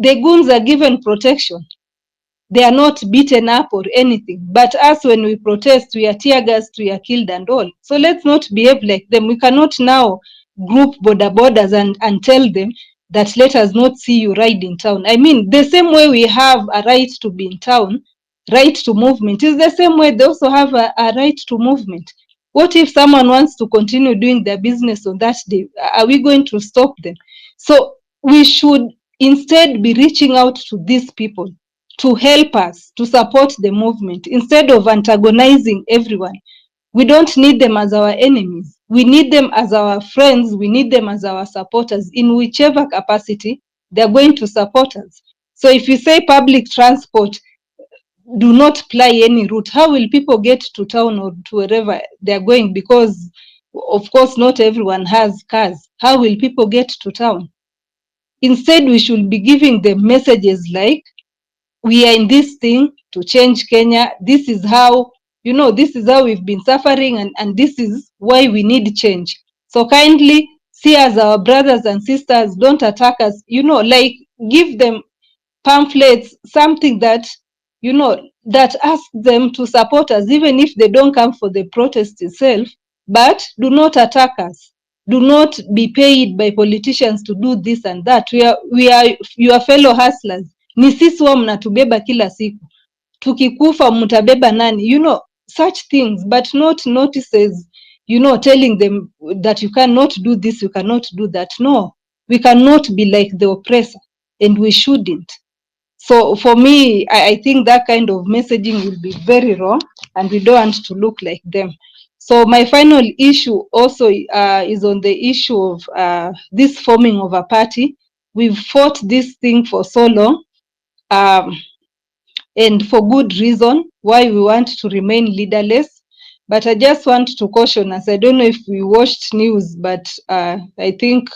the goons are given protection. They are not beaten up or anything. But us, when we protest, we are tear gassed, we are killed and all. So let's not behave like them. We cannot now group border borders and tell them that let us not see you ride in town. I mean, the same way we have a right to be in town, right to movement, is the same way they also have a right to movement. What if someone wants to continue doing their business on that day? Are we going to stop them? So we should instead be reaching out to these people to help us, to support the movement, instead of antagonizing everyone. We don't need them as our enemies. We need them as our friends. We need them as our supporters in whichever capacity they're going to support us. So if you say public transport, do not ply any route, how will people get to town or to wherever they're going? Because, of course, not everyone has cars. How will people get to town? Instead, we should be giving them messages like, we are in this thing to change Kenya. This is how, this is how we've been suffering, and this is why we need change. So kindly see as our brothers and sisters, don't attack us, like give them pamphlets, something that, that asks them to support us, even if they don't come for the protest itself, but do not attack us. Do not be paid by politicians to do this and that. We are your fellow hustlers. Ni sisi wa mnatubeba kila siku. Tukikufa mtabeba nani? Such things, but not notices, telling them that you cannot do this, you cannot do that. No, we cannot be like the oppressor, and we shouldn't. So for me, I think that kind of messaging will be very wrong, and we don't want to look like them. So my final issue also is on the issue of this forming of a party. We've fought this thing for so long, and for good reason, why we want to remain leaderless. But I just want to caution us. I don't know if we watched news, but I think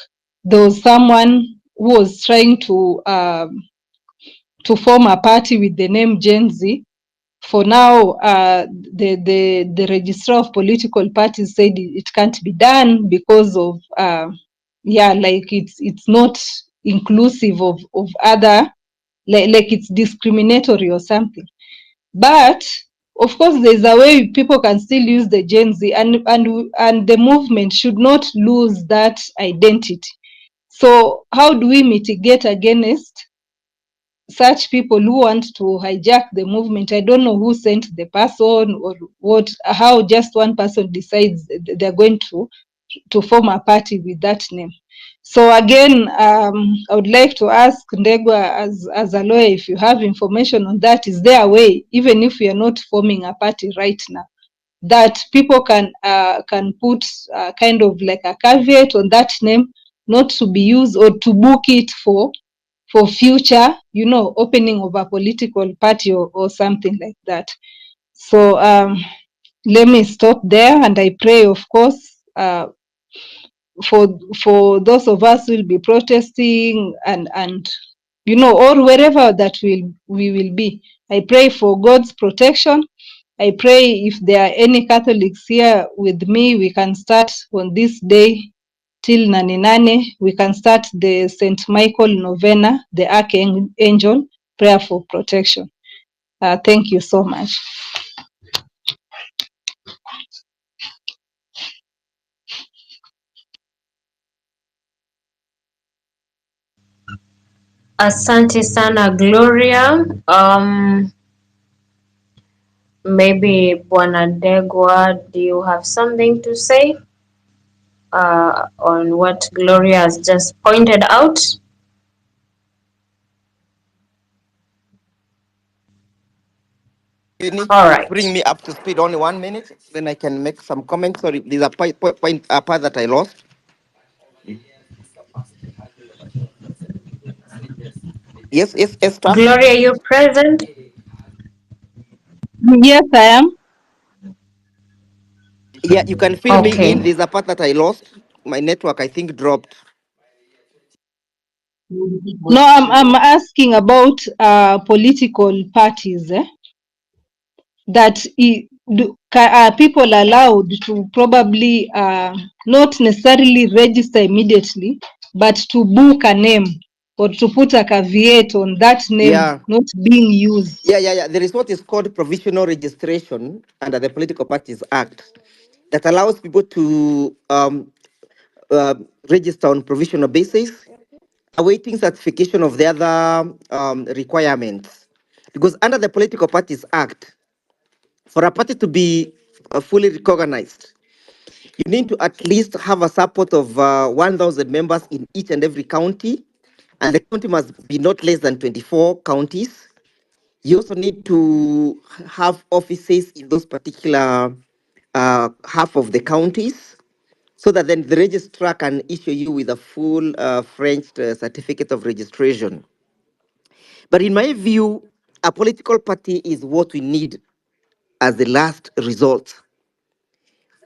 there was someone who was trying to form a party with the name Genz. For now, the registrar of political parties said it can't be done because of like it's not inclusive of other, like it's discriminatory or something. But of course, there's a way people can still use the Genz, and the movement should not lose that identity. So how do we mitigate against such people who want to hijack the movement? I don't know who sent the person or what, how just one person decides they're going to form a party with that name. So again, I would like to ask Ndegwa as a lawyer, if you have information on that, is there a way, even if we are not forming a party right now, that people can put kind of like a caveat on that name, not to be used, or to book it for future, opening of a political party or something like that? So let me stop there, and I pray, of course, for those of us who will be protesting and or wherever that we will be. I pray for God's protection. I pray if there are any Catholics here with me, we can start on this day till Nane. We can start the St. Michael Novena, the Archangel prayer for protection. Thank you so much. Asante sana Gloria. Maybe Bwana Ndegwa, do you have something to say on what Gloria has just pointed out? You need All to right. bring me up to speed only 1 minute, then I can make some comments. Sorry, there's a part that I lost. Yes, Esther. Gloria, you present? Yes, I am. Yeah, you can fill me in. Okay. There's a part that I lost. My network, I think, dropped. No, I'm asking about political parties, that are people allowed to probably not necessarily register immediately, but to book a name or to put a caveat on that name Yeah. not being used. Yeah. There is what is called provisional registration under the Political Parties Act that allows people to uh, register on provisional basis, awaiting certification of the other requirements. Because under the Political Parties Act, for a party to be fully recognized, you need to at least have a support of 1,000 members in each and every county, and the county must be not less than 24 counties. You also need to have offices in those particular half of the counties, so that then the registrar can issue you with a full French certificate of registration. But in my view, a political party is what we need as the last resort.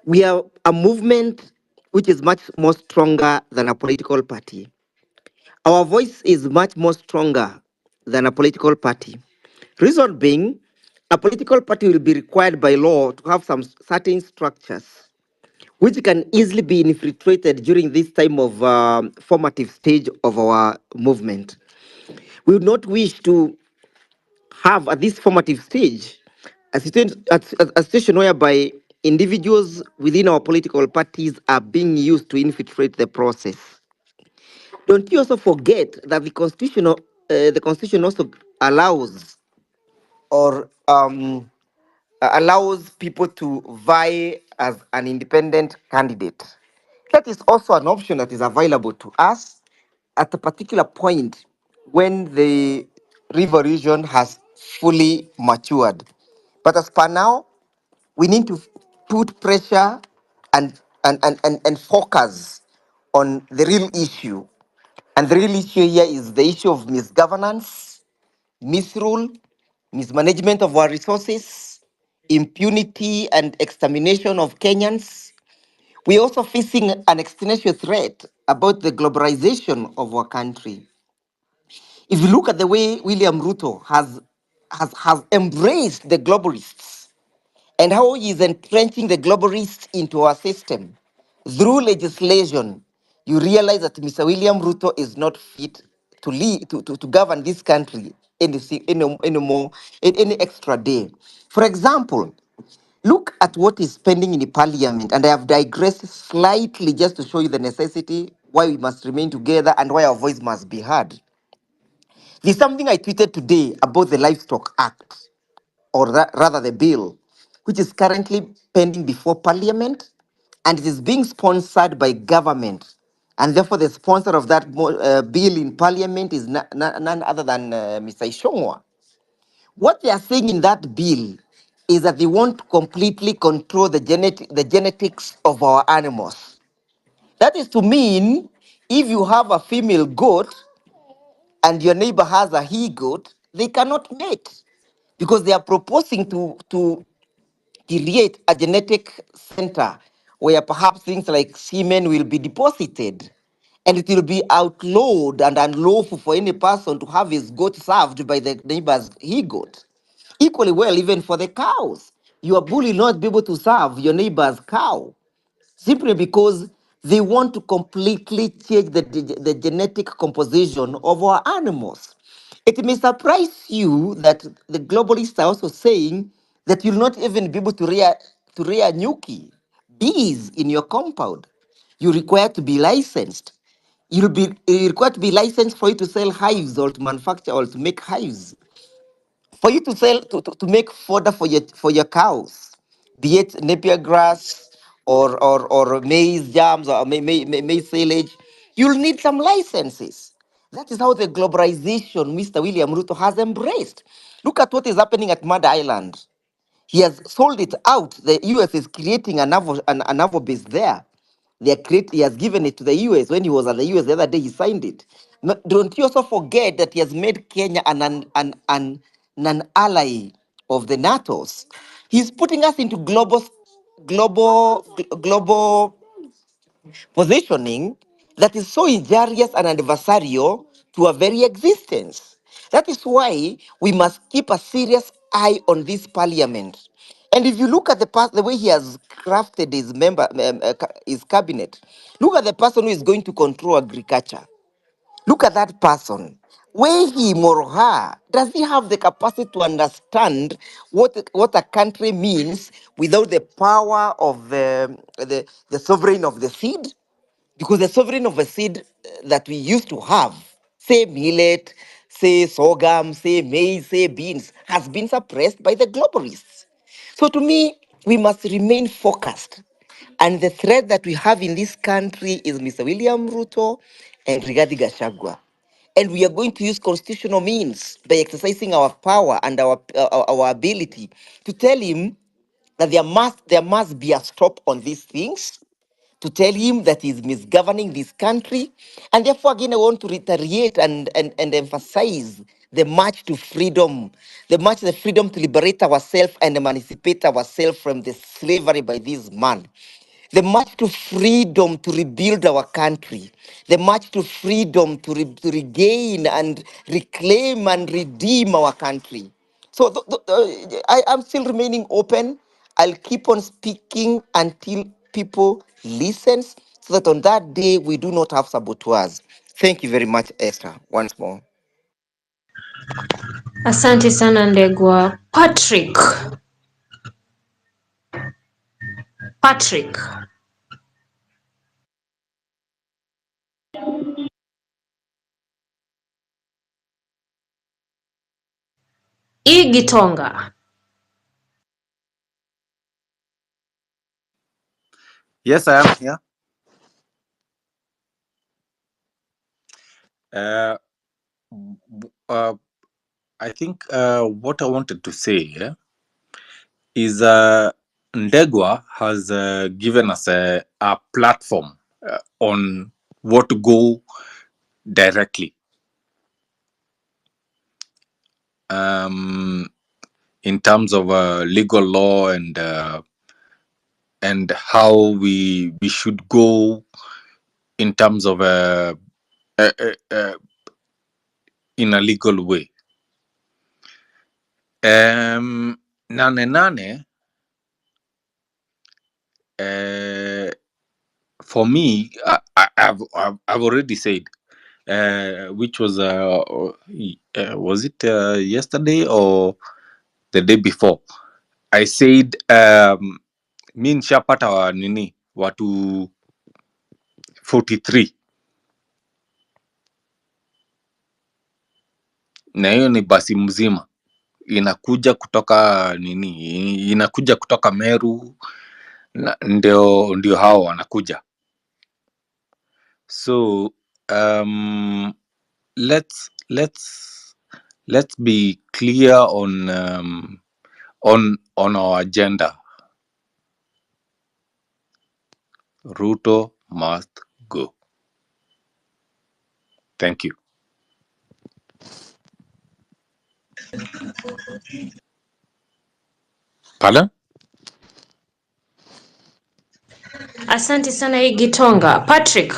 We are a movement which is much more stronger than a political party. Our voice is much more stronger than a political party. Reason being, a political party will be required by law to have some certain structures which can easily be infiltrated during this time of formative stage of our movement. We would not wish to have at this formative stage a situation whereby individuals within our political parties are being used to infiltrate the process. Don't you also forget that the constitution also allows or allows people to vie as an independent candidate. That is also an option that is available to us at a particular point when the river region has fully matured. But as per now, we need to put pressure and focus on the real issue. And the real issue here is the issue of misgovernance, misrule, mismanagement of our resources, impunity and extermination of Kenyans. We're also facing an existential threat about the globalization of our country. If you look at the way William Ruto has embraced the globalists and how he is entrenching the globalists into our system through legislation, you realize that Mr. William Ruto is not fit to lead to govern this country anymore any extra day. For example, look at what is pending in the parliament, and I have digressed slightly just to show you the necessity why we must remain together and why our voice must be heard. There's something I tweeted today about the Livestock Act, or rather the bill, which is currently pending before Parliament, and it is being sponsored by government. And therefore, the sponsor of that bill in Parliament is none other than Mr. Ishongwa. What they are saying in that bill is that they want to completely control the genetics of our animals. That is to mean if you have a female goat and your neighbor has a he goat, they cannot mate because they are proposing to create a genetic center where perhaps things like semen will be deposited, and it will be outlawed and unlawful for any person to have his goat served by the neighbor's he goat. Equally well, even for the cows, your bull will not be able to serve your neighbor's cow simply because they want to completely change the genetic composition of our animals. It may surprise you that the globalists are also saying that you'll not even be able to rear nyuki, bees in your compound. You require to be licensed. You require to be licensed for you to sell hives or to manufacture or to make hives, for you to sell to make fodder for your cows, be it napier grass or maize jams or maize silage, you'll need some licenses. That is how the globalization Mr. William Ruto has embraced. Look at what is happening at Mud Island. He has sold it out. The US is creating a naval base there. He has given it to the US. When he was at the US the other day, he signed it. Don't you also forget that he has made Kenya an ally of the NATO's. He's putting us into global positioning that is so injurious and adversarial to our very existence. That is why we must keep a serious eye on this parliament. And if you look at the way he has crafted his cabinet, look at the person who is going to control agriculture. Look at that person. Where him or her, does he have the capacity to understand what a country means without the power of the sovereign of the seed? Because the sovereign of a seed that we used to have, say millet, say sorghum, say maize, say beans, has been suppressed by the globalists. So to me, we must remain focused. And the threat that we have in this country is Mr. William Ruto and Rigathi Gachagua. And we are going to use constitutional means by exercising our power and our ability to tell him that there must be a stop on these things, to tell him that he's misgoverning this country. And therefore, again, I want to reiterate and emphasize the march to freedom, the freedom to liberate ourselves and emancipate ourselves from the slavery by this man. The march to freedom to rebuild our country. The march to freedom to regain and reclaim and redeem our country. So I am still remaining open. I'll keep on speaking until people listens, so that on that day we do not have saboteurs. Thank you very much, Esther, once more. Asante sana Ndegwa. Patrick. Igitonga. Yes, I am here. Uh, I think what I wanted to say is Ndegwa has given us a platform on what to go directly in terms of legal law and how we should go in terms of in a legal way. Nane, for me, I've already said, which was it yesterday or the day before? I said mi nishapata watu 43 na hiyo ni basi mzima inakuja kutoka inakuja kutoka Meru ndio hao wanakuja. So let's be clear on our agenda. Ruto must go. Thank you. Pardon? Asante sana Igitonga. Patrick.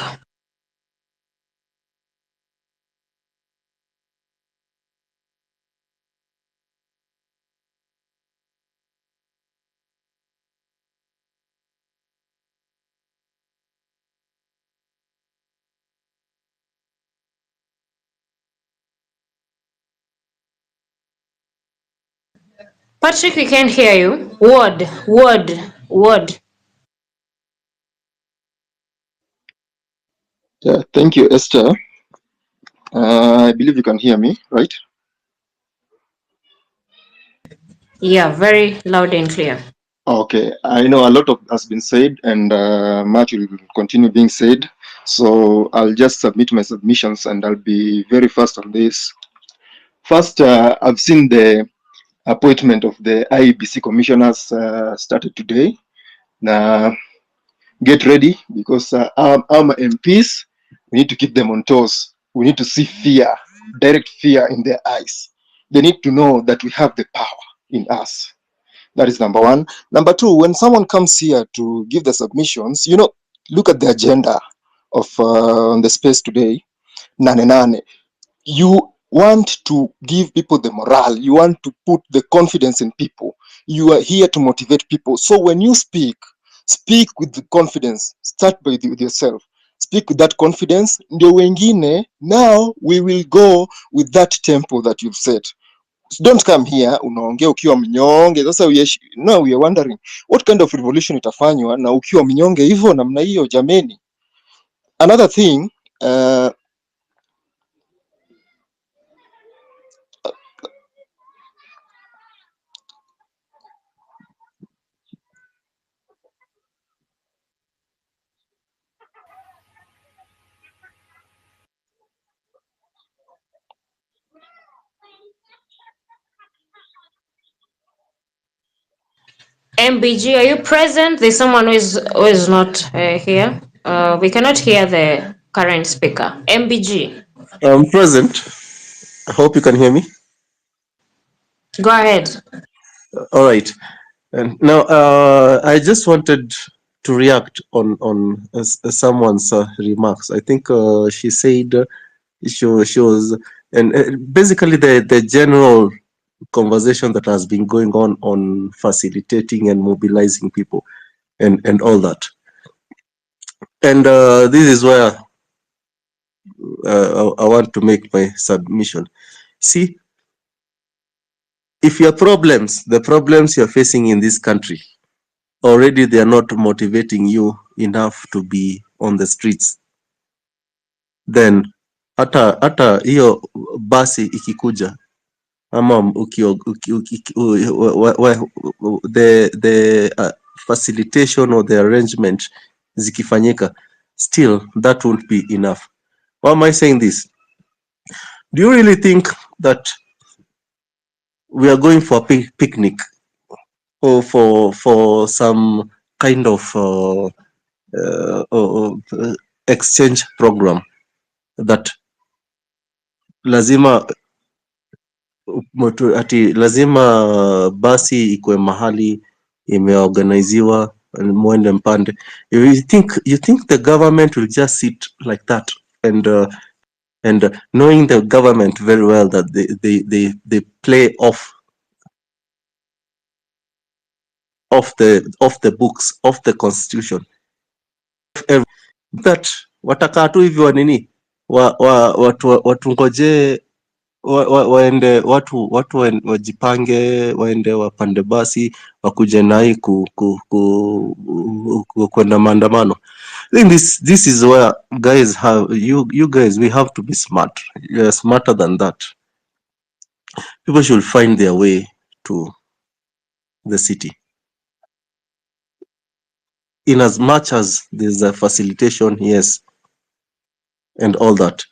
Patrick, we can't hear you. Word. Yeah, thank you, Esther. I believe you can hear me, right? Yeah, very loud and clear. Okay, I know a lot of has been said and much will continue being said. So I'll just submit my submissions and I'll be very fast on this. First, I've seen the appointment of the IEBC commissioners started today. Now, get ready because our MPs, we need to keep them on toes. We need to see fear, direct fear in their eyes. They need to know that we have the power in us. That is number one. Number two, when someone comes here to give the submissions, look at the agenda of on the space today. Nane. You want to give people the morale. You want to put the confidence in people. You are here to motivate people. So when you speak with the confidence. Start with yourself. speak with that confidence, ndio wengine, now we will go with that tempo that you've set. So don't come here unaongea ukiwa mnyonge. Sasa now we are wondering what kind of revolution itafanywa na ukiwa mnyonge hivyo namna hiyo jameni. Another thing, MBG, are you present? There's someone who is not here. We cannot hear the current speaker. MBG, I'm present. I hope you can hear me. go ahead. All right. And now, I just wanted to react on someone's remarks. I think she said she was, and basically the general conversation that has been going on facilitating and mobilizing people and all that. And this is where I want to make my submission. See, if your problems, the problems you're facing in this country, already they are not motivating you enough to be on the streets, then hata hiyo basi ikikuja ama the facilitation or the arrangement zikifanyika, still that won't be enough. Why am I saying this? Do you really think that we are going for a picnic or for some kind of exchange program that lazima basi ikwe mahali imeorganiziwa mwende mpande? You think the government will just sit like that and knowing the government very well that they play off the books of the constitution, that watakaa tu hivyo nini watungojee waende watu wajipange, waende wapande basi wakuje nai kwenda maandamano. I think this is where guys you guys, we have to be smart. You're smarter than that. People should find their way to the city. In as much as there's a facilitation, yes, and all that,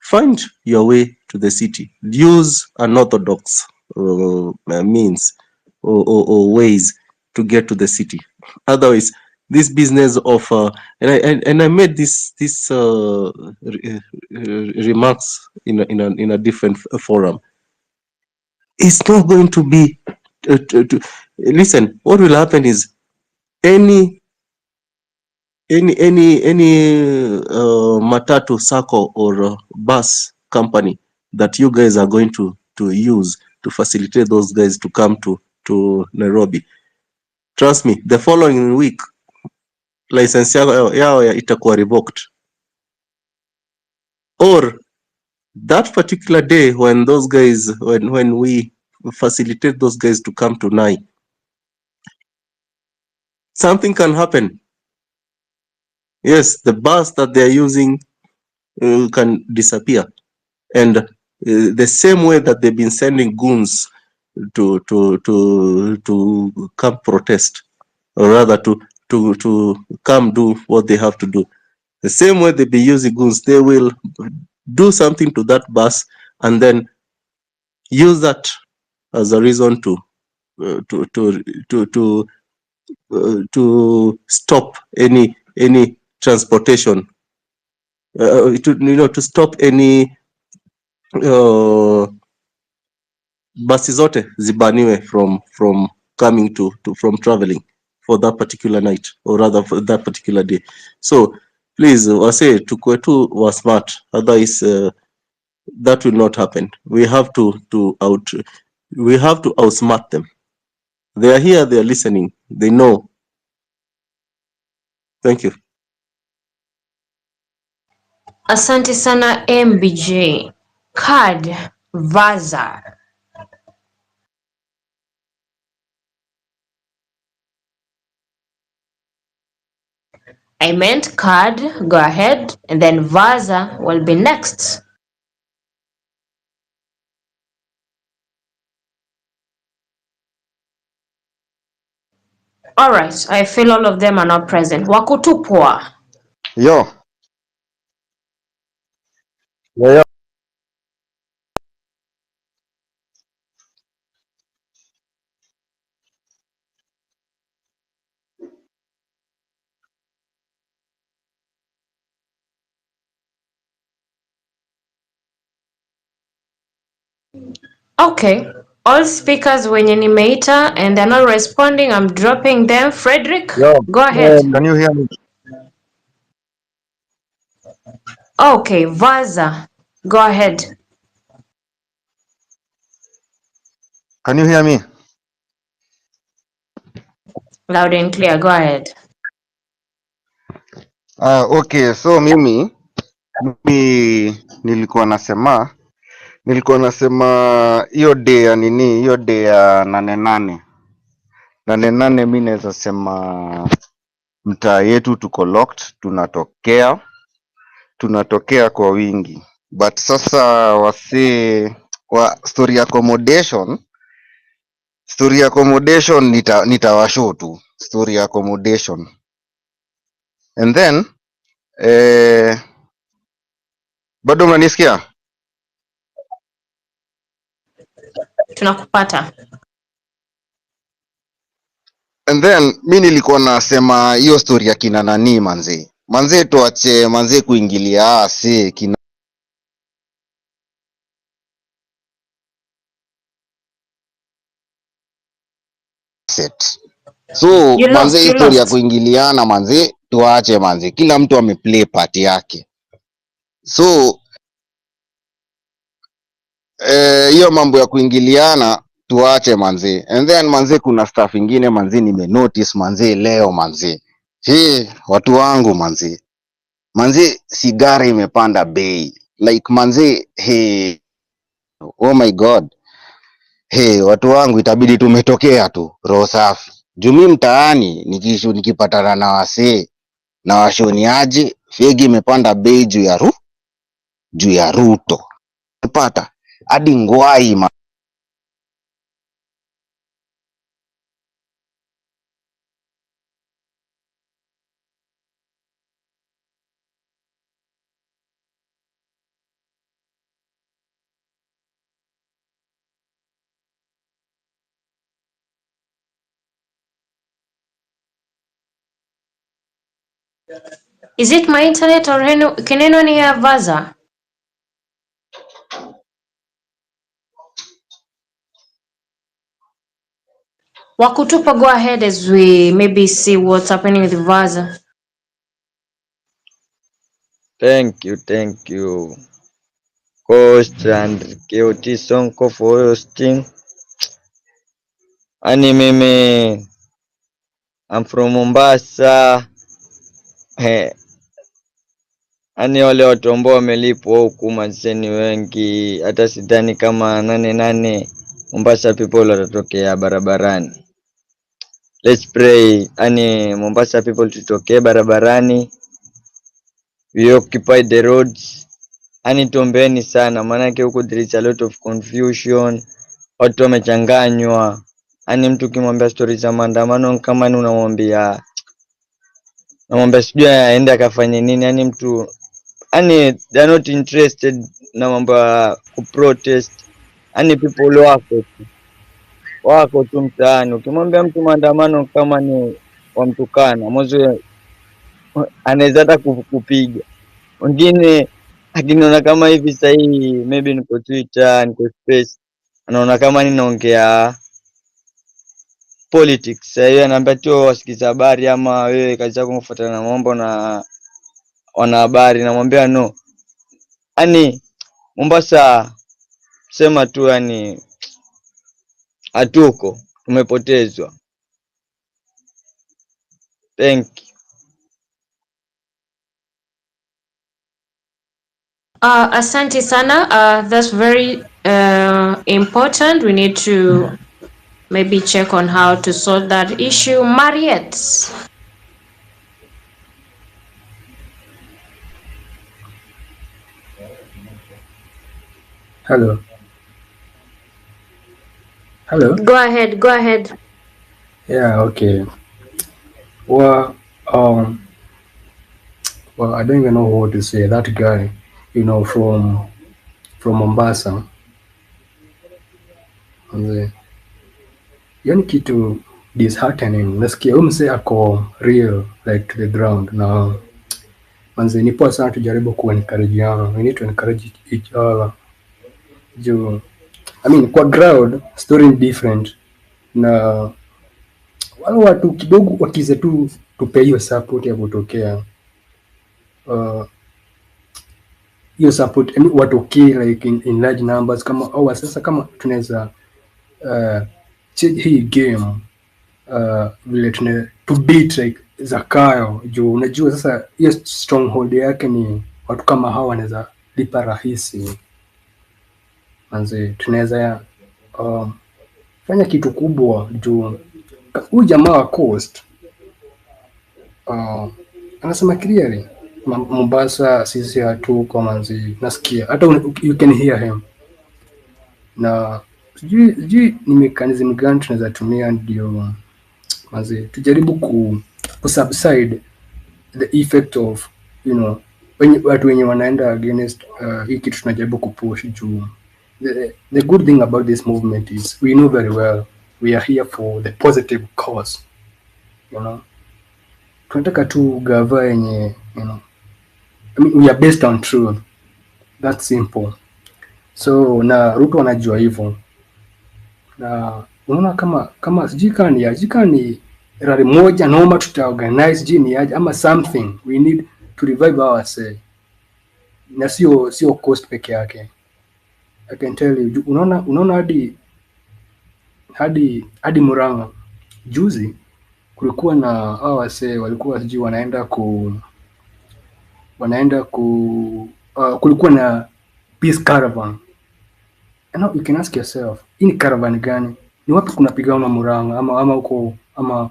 find your way to the city. Use unorthodox means or ways to get to the city. Otherwise, this business of and I made this remarks in a different forum. It's not going to be listen. What will happen is any matatu sacco or bus company that you guys are going to use to facilitate those guys to come to Nairobi, trust me, the following week license yao itakuwa revoked, or that particular day when those guys when we facilitate those guys to come to Nai, something can happen. Yes, the bus that they are using can disappear, and the same way that they've been sending goons to come protest, or rather to come do what they have to do, the same way they've been using goons, they will do something to that bus and then use that as a reason to stop any transportation, to stop any basi zote zibaniwe from coming from traveling for that particular night, or rather for that particular day. So please, wase tukue tu wa smart, otherwise that will not happen. We have to outsmart them. They are here, they are listening, they know. Thank you. Asante sana MBJ. Card Vaza. I meant card, go ahead, and then Vaza will be next. Alright, I feel all of them are not present. Wakutupwa. Yo. Yo. Okay. All speakers wenye nimeita and they're not responding, I'm dropping them. Frederick, Yo. go ahead. Can you hear me? Okay, Vaza, go ahead. Can you hear me? Loud and clear, go ahead. Okay, so mimi nilikuwa nasema hiyo day ya nini, hiyo day ya nane, mi naweza sema mtaa yetu tuko locked, tunatokea kwa wingi, but sasa story accommodation nitawashow tu story accommodation, and then bado mnanisikia? Tunakupata. And then mi nilikuwa nasema hiyo story ya kina nani manze tuache manze kuingilia kina set. So You manze lost, hii you story ya lost. kuingiliana manze tuache manze, kila mtu ameplay part yake. So hiyo mambo ya kuingiliana tuache manze, and then manze kuna stuff ingine manze nimenotice manze leo manze, watu wangu manze sigara imepanda bei like manze, oh my god, watu wangu itabidi tumetokea tu roho safi juu mi mtaani nikipatana na wasee na washoniaje fegi imepanda bei juu ya Ruto pata hadi ngwai Is it my internet or can anyone hear Vaza? Wakutupa, go ahead as we maybe see what's happening with Vaza. Thank you, Coach and KOT Sonko for hosting. Ani mimi, I'm from Mombasa. Ani wale watu ambao wamelipwa huku mazeni wengi, hata sidhani kama nane Mombasa people watatokea barabarani. Let's pray. Ani Mombasa people tutokee barabarani. We occupy the roads. Ani tuombeeni sana, maanake huku there is a lot of confusion. Watu wamechanganywa. Ani mtu ukimwambia stories za maandamano kama ni unamwambia sijui aende akafanye nini. Ani mtu they are not interested na mambo ya kuprotest. Ani people wako tu mtaani. Ukimwambia mtu maandamano kama ni wamtukana mwanzo, anaweza hata kupiga. Wengine akiniona kama hivi sahii, maybe niko Twitter, niko Space, anaona kama ninaongea politics. Sasa hiyo anaambia tu wasikiza habari, ama wewe kazi yako kufuatana na mambo na wanahabari. Namwambia no. Ani Mombasa sema tu hatuko, tumepotezwa. Thank you. Asante sana. That's very important. We need to maybe check on how to solve that issue. Mariette. Hello. Hello. Go ahead. Go ahead. Yeah. Okay. Well, well, I don't even know what to say. That guy, from Mombasa, manze, yani kitu disheartening. Nasikia huyu msee ako real like to the ground na manze, ni poa sana tujaribu ku encourageana. We need to encourage each other. Juu I mean kwa ground story ni different na wale watu kidogo wakize tu tupe hiyo support ya kutokea hiyo support watokee like in large numbers, kama au sasa kama tunaweza change hii game vile tuna to beat like Zakayo, juu unajua sasa hiyo stronghold yake ni watu kama hawa wanaweza lipa rahisi manze, tunaweza fanya kitu kubwa juu huyu jamaa wa Coast anasema clearly Mombasa sisi hatuko manzi, nasikia hata you can hear him, na sijui ni mechanism gani tunaweza tumia ndio manzi tujaribu ku subside the effect of watu wenye wanaenda against hii kitu tunajaribu kupush juu. The good thing about this movement is we know very well we are here for the positive cause, tunataka tu gava yenye I mean, we are based on truth. That's simple. So na Ruto anajua hivyo, na unaona kama sijui ni rally moja noma tutaorganize sijui ni aje ama something, we need to revive ourselves, na sio cost peke yake. I can tell you, unaona hadi Murang'a juzi kulikuwa na hao wasee walikuwa sijui kulikuwa na peace caravan. And now you can ask yourself, hii ni caravan gani? Ni wapi kuna pigana Murang'a ama huko ama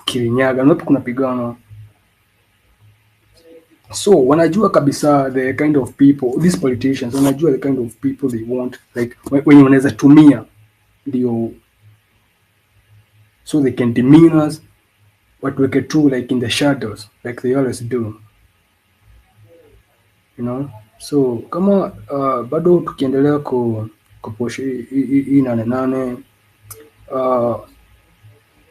Kirinyaga, ni wapi kuna pigana? So wanajua kabisa the kind of people these politicians, wanajua the kind of people they want, like when wanaweza tumia ndio so they can demean us, watuweke tu like in the shadows like they always do, so kama bado tukiendelea kupush hii Nane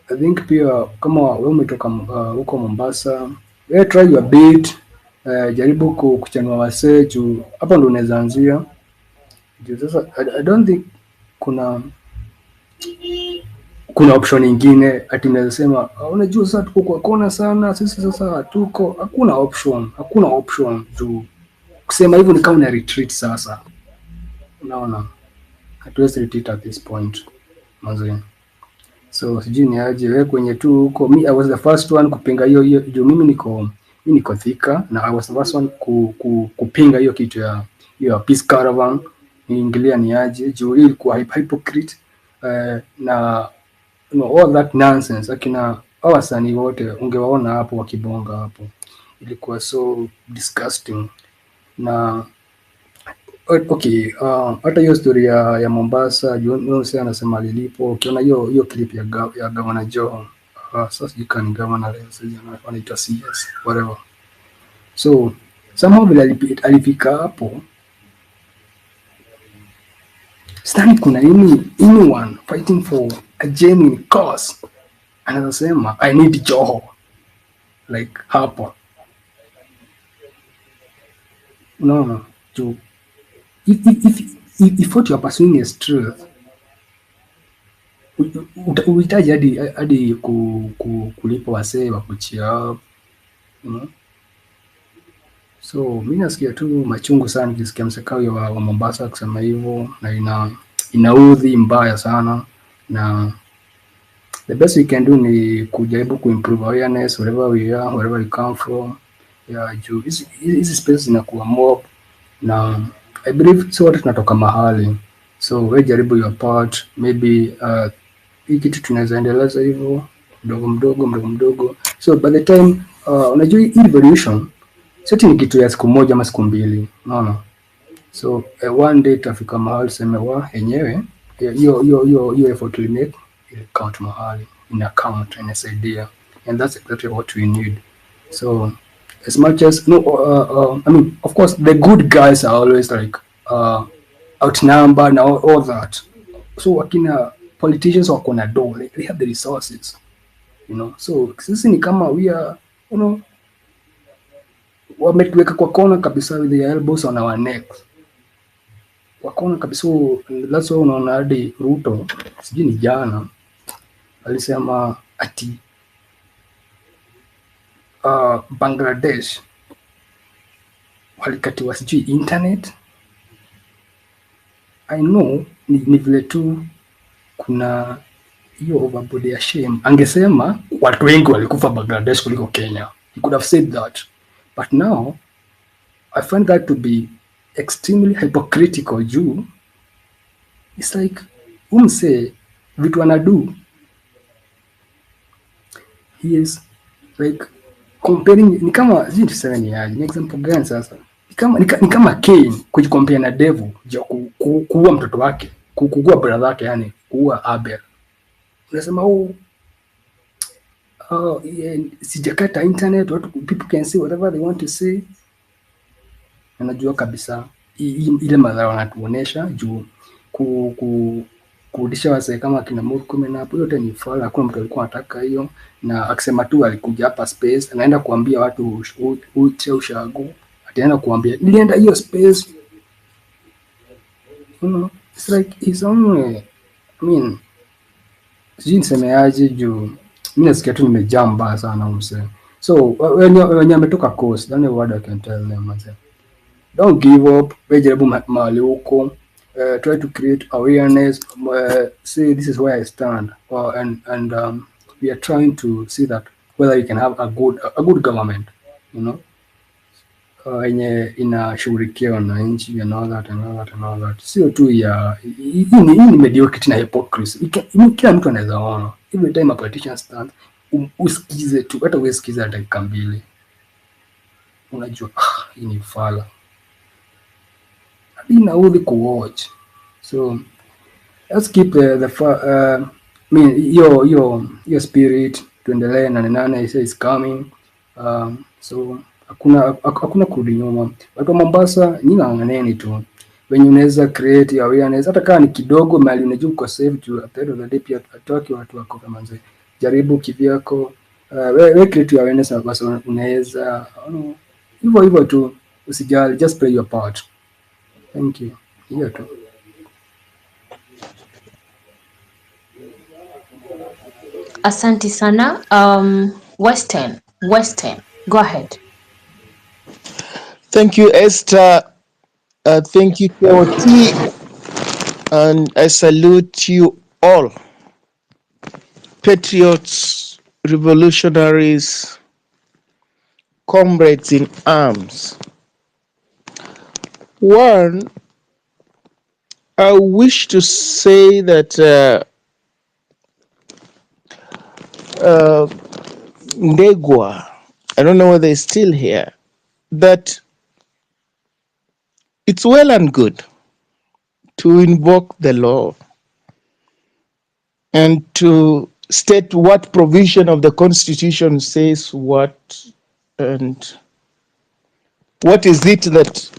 I think pia kama wewe umetoka huko Mombasa, try your bit, jaribu kuchanua wasee juu hapo ndo unaweza anzia juu. Sasa I don't think kuna option nyingine ati unaweza sema unajua sasa tuko kwa kona sana sisi, sasa hakuna option juu kusema hivyo ni kama una retreat. Sasa unaona hatuwezi retreat at this point mazee. So sijui ni aje wewe kwenye tu huko. I was the first one kupinga hiyo juu mimi niko Thika na I was the first one kupinga hiyo kitu ya peace caravan. Niingilia ni aje juu ilikuwa hypocrite na all that nonsense. Akina wasanii wote ungewaona hapo wakibonga hapo, ilikuwa so disgusting. Na okay, hata hiyo story ya Mombasa John anasema lilipo, ukiona hiyo clip ya Governor Joho, sasa sijui kama ni governor anaitwa CS whatever, so somehow vile alifika hapo stani, kuna anyone fighting for a genuine cause anasema I need Joho like hapo, no to if what you are pursuing is truth, uhitaji hadi kulipa wasee wa kuchia So mimi nasikia tu machungu sana nikisikia msekao wa Mombasa kusema hivyo, na inaudhi mbaya sana, na the best we can do ni kujaribu kuimprove awareness wherever we are, wherever we come from. Juu hizi spaces zinakuwa mob na I believe sote tunatoka mahali, so we jaribu your part, maybe hii kitu tunaweza endeleza hivyo mdogo mdogo, so by the time unajua hii revolution sio ni kitu ya siku moja ama siku mbili, unaona. So one day tutafika mahali sema wa yenyewe hiyo effort we make will count mahali, in account, inasaidia, and that's exactly what we need. So as much as I mean, of course the good guys are always like outnumbered and all that. So wakina politicians wako na do, they have the resources, you know. So sisi ni kama we are, you know, wametuweka kwa kona kabisa with their elbows on our necks, wakona kabisa. That's why unaona hadi Ruto sijui ni jana alisema ati Bangladesh walikatiwa sijui internet. I know ni vile tu kuna hiyo overboard ya shame. Angesema watu wengi walikufa Bangladesh kuliko Kenya, he could have said that, but now I find that to be extremely hypocritical. Juu it's like umse vitu anadu, he is like comparing, ni kama zini tuseme ni aje, ni example gani sasa? Ni kama Cain kujikompare na devil juu kuua mtoto wake, kuua brother wake, yani kuua Abel. Unasema yeah, sijakata internet, people can see whatever they want to say. Anajua kabisa ile madhara wanatuonesha juu kurudisha wazee kama kina Murkomen hapo, yote ni fala. Hakuna mtu alikuwa anataka hiyo, na akisema tu alikuja hapa space, anaenda kuambia watu ushago, ataenda kuambia nilienda hiyo space, you know. It's like his own, I mean, sijui nisemeaje juu mimi nasikia tu nimejamba sana umse. So wenye ametoka coast, then what I can tell them myself, don't give up, jaribu mahali huko, try to create awareness, say this is where I stand, and we are trying to see that whether you can have a good government, you know, yenye inashughulikia wananchi and all that. Sio tu ya hii ni mediocrity na hypocrisy. Kila mtu anaweza ona, every time a politician stands, usikize tu, hata usikize dakika mbili, unajua hii ni fala, inaudhi kuwatch. So let's keep I mean your spirit, tuendelee. Nane is coming, so hakuna kurudi nyuma. Watu wa Mombasa, nyinyi ng'ang'aneni tu, wenye unaweza create awareness, hata kama ni kidogo, mali unajua uko safe tu. At the end of the day pia atoki watu wako kama mzee, jaribu kivyako, we create awareness, basi unaweza hivyo tu, usijali, just play your part. Thank you. Hiyo tu. Asante sana. Western, go ahead. Thank you, Esther. Thank you, KOT. And I salute you all. Patriots, revolutionaries, comrades in arms. One, I wish to say that Ndegwa, I don't know whether he's still here, that it's well and good to invoke the law and to state what provision of the Constitution says what, and what is it that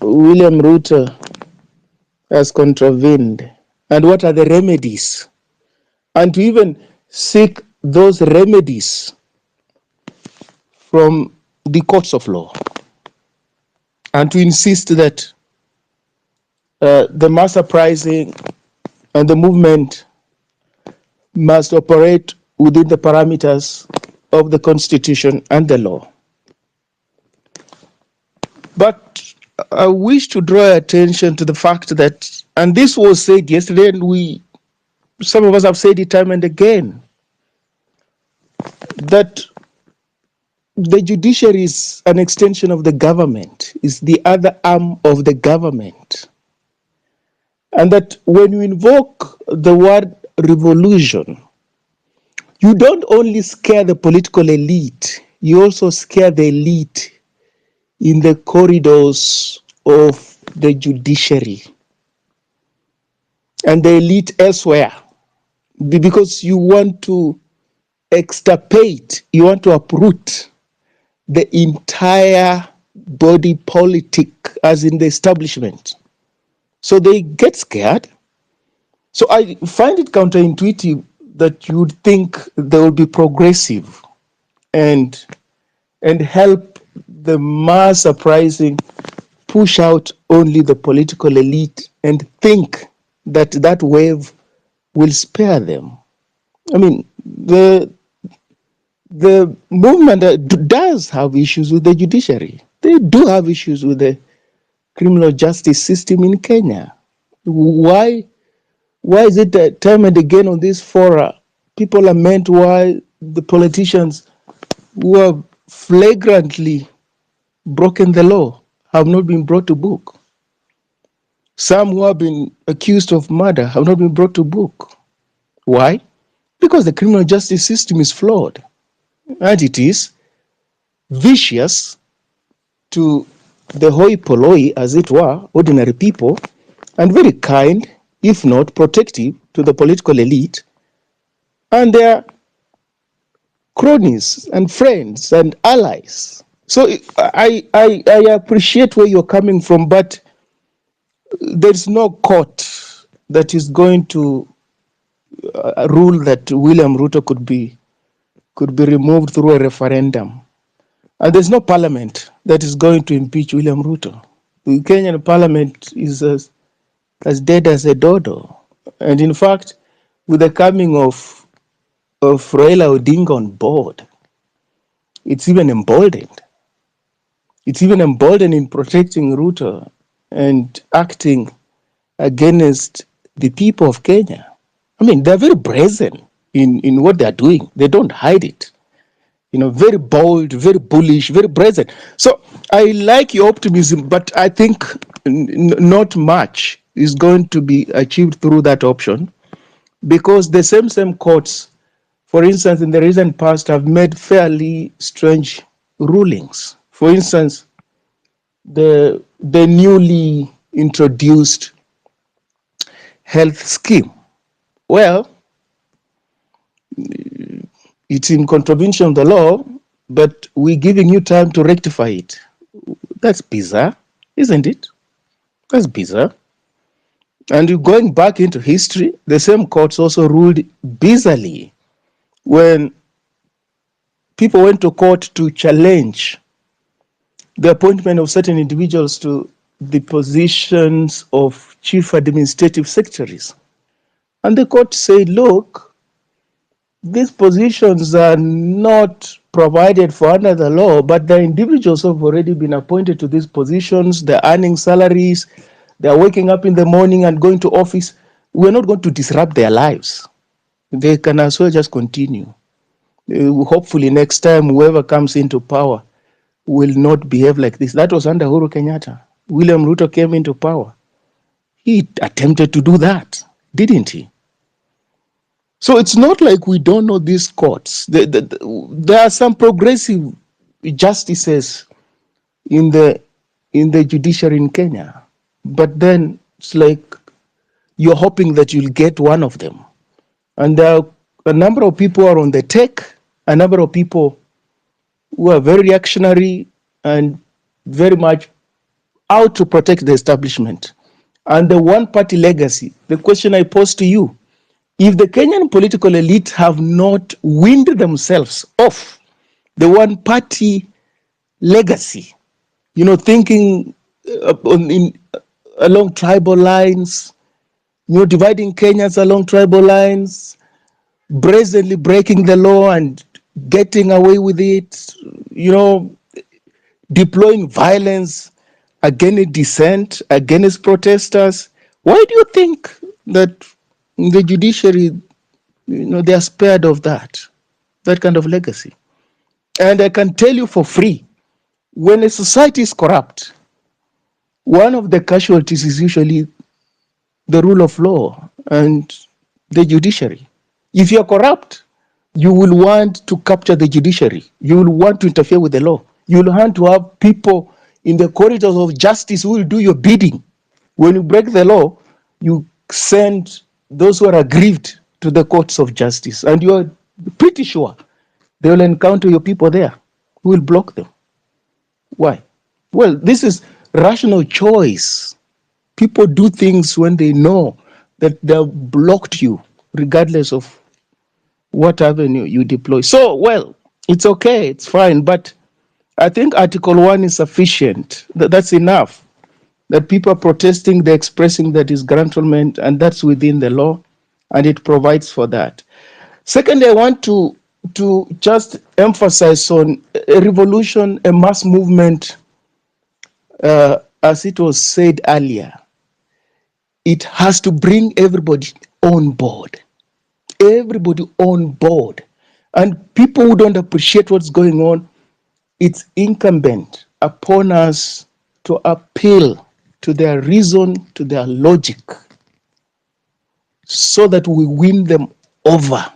William Ruto has contravened, and what are the remedies, and to even seek those remedies from the courts of law, and to insist that the mass uprising and the movement must operate within the parameters of the Constitution and the law. But I wish to draw attention to the fact that, and this was said yesterday, and some of us have said it time and again, that the judiciary is an extension of the government, is the other arm of the government. And that when you invoke the word revolution, you don't only scare the political elite, you also scare the elite in the corridors of the judiciary and the elite elsewhere, because you want to extirpate, you want to uproot the entire body politic, as in the establishment. So they get scared. So I find it counterintuitive that you would think they will be progressive and help the mass uprising push out only the political elite and think that that wave will spare them. I mean, the movement does have issues with the judiciary. They do have issues with the criminal justice system in Kenya. Why is it that time and again on this fora, people lament why the politicians who have flagrantly broken the law have not been brought to book? Some who have been accused of murder have not been brought to book. Why? Because the criminal justice system is flawed, and it is vicious to the hoi polloi, as it were, ordinary people, and very kind, if not protective, to the political elite and their cronies and friends and allies. So I appreciate where you're coming from, but there's no court that is going to rule that William Ruto could be removed through a referendum. And there's no parliament that is going to impeach William Ruto. The Kenyan parliament is as dead as a dodo. And in fact, with the coming of Raila Odinga on board, it's even emboldened. It's even emboldened in protecting Ruto and acting against the people of Kenya. I mean, they're very brazen in what they're doing. They don't hide it. Very bold, very bullish, very brazen. So I like your optimism, but I think not much is going to be achieved through that option, because the same courts, for instance, in the recent past, have made fairly strange rulings. For instance, the newly introduced health scheme. Well, it's in contravention of the law, but we're giving you time to rectify it. That's bizarre, isn't it? That's bizarre. And going back into history, the same courts also ruled bizarrely when people went to court to challenge the appointment of certain individuals to the positions of chief administrative secretaries. And the court said, look, these positions are not provided for under the law, but the individuals have already been appointed to these positions. They're earning salaries. They're waking up in the morning and going to office. We're not going to disrupt their lives. They can as well just continue. Hopefully next time, whoever comes into power will not behave like this. That was under Uhuru Kenyatta. William Ruto came into power. He attempted to do that, didn't he? So it's not like we don't know these courts. There are some progressive justices in the judiciary in Kenya, but then it's like you're hoping that you'll get one of them. And there are a number of people who are on the take, a number of people who are very reactionary and very much out to protect the establishment. And the one-party legacy, the question I pose to you, if the Kenyan political elite have not weaned themselves off the one-party legacy, thinking along tribal lines, dividing Kenyans along tribal lines, brazenly breaking the law and getting away with it, deploying violence against dissent, against protesters. Why do you think that the judiciary, they are spared of that kind of legacy? And I can tell you for free, when a society is corrupt, one of the casualties is usually the rule of law and the judiciary. If you're corrupt, you will want to capture the judiciary. You will want to interfere with the law. You will want to have people in the corridors of justice who will do your bidding. When you break the law, you send those who are aggrieved to the courts of justice, and you are pretty sure they will encounter your people there who will block them. Why? Well, this is rational choice. People do things when they know that they've blocked you, regardless of what avenue you deploy. So, well, it's okay, it's fine, but I think Article 1 is sufficient. That's enough. That people are protesting, they're expressing their disgruntlement, and that's within the law, and it provides for that. Secondly, I want to just emphasize on a revolution, a mass movement, as it was said earlier. It has to bring everybody on board. Everybody on board. And people who don't appreciate what's going on, it's incumbent upon us to appeal to their reason, to their logic, so that we win them over.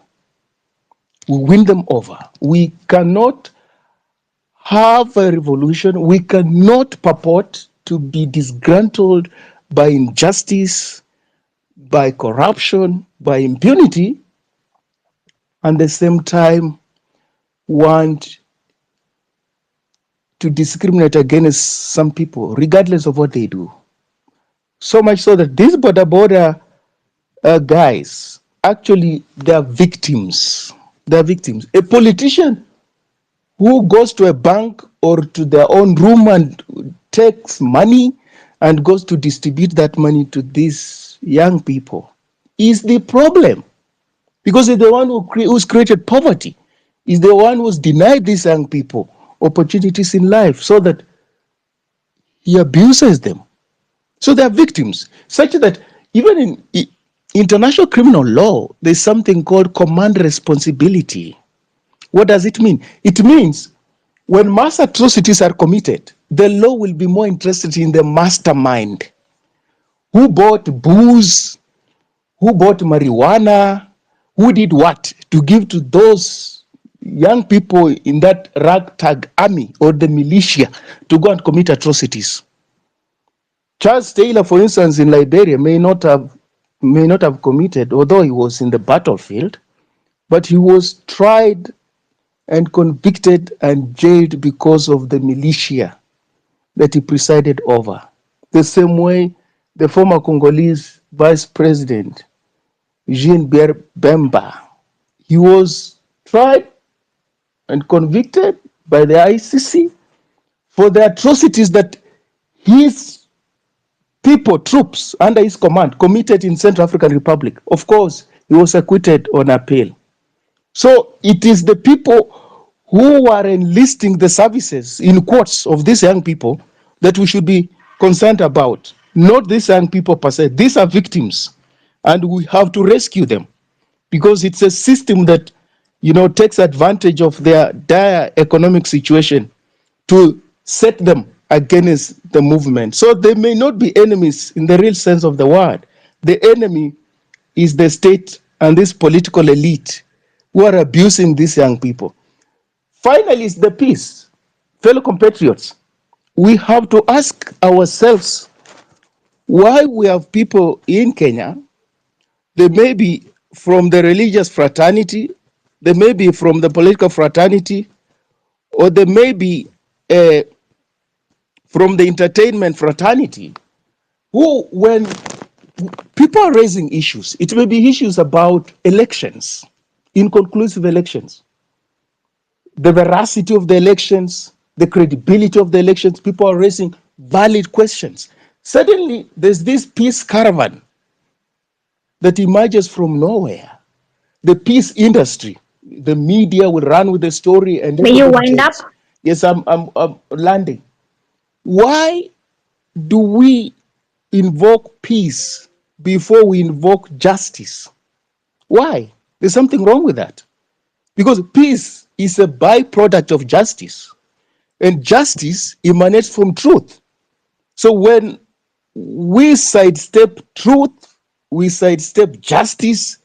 We win them over. We cannot have a revolution. We cannot purport to be disgruntled by injustice, by corruption, by impunity, and at the same time want to discriminate against some people, regardless of what they do. So much so that these border guys, actually, they're victims. They're victims. A politician who goes to a bank or to their own room and takes money and goes to distribute that money to these young people is the problem. Because he's the one who's created poverty. He's the one who's denied these young people opportunities in life so that he abuses them. So they are victims, such that even in international criminal law, there's something called command responsibility. What does it mean? It means when mass atrocities are committed, the law will be more interested in the mastermind. Who bought booze? Who bought marijuana? Who did what to give to those young people in that ragtag army or the militia to go and commit atrocities? Charles Taylor, for instance, in Liberia, may not have committed, although he was in the battlefield, but he was tried and convicted and jailed because of the militia that he presided over. The same way the former Congolese vice president, Jean-Pierre Bemba, he was tried and convicted by the ICC for the atrocities that his people, troops under his command, committed in Central African Republic. Of course, he was acquitted on appeal. So it is the people who are enlisting the services, in quotes, of these young people that we should be concerned about, not these young people per se. These are victims, and we have to rescue them because it's a system that, takes advantage of their dire economic situation to set them against the movement. So they may not be enemies in the real sense of the word. The enemy is the state and this political elite who are abusing these young people. Finally, it's the peace. Fellow compatriots, we have to ask ourselves why we have people in Kenya, they may be from the religious fraternity, they may be from the political fraternity, or they may be from the entertainment fraternity, who, when people are raising issues, it may be issues about elections, inconclusive elections, the veracity of the elections, the credibility of the elections, people are raising valid questions. Suddenly, there's this peace caravan that emerges from nowhere. The peace industry, the media will run with the story and May you everybody wind up? takes. Yes, I'm landing. Why do we invoke peace before we invoke justice? Why? There's something wrong with that. Because peace is a byproduct of justice. And justice emanates from truth. So when we sidestep truth, we sidestep justice,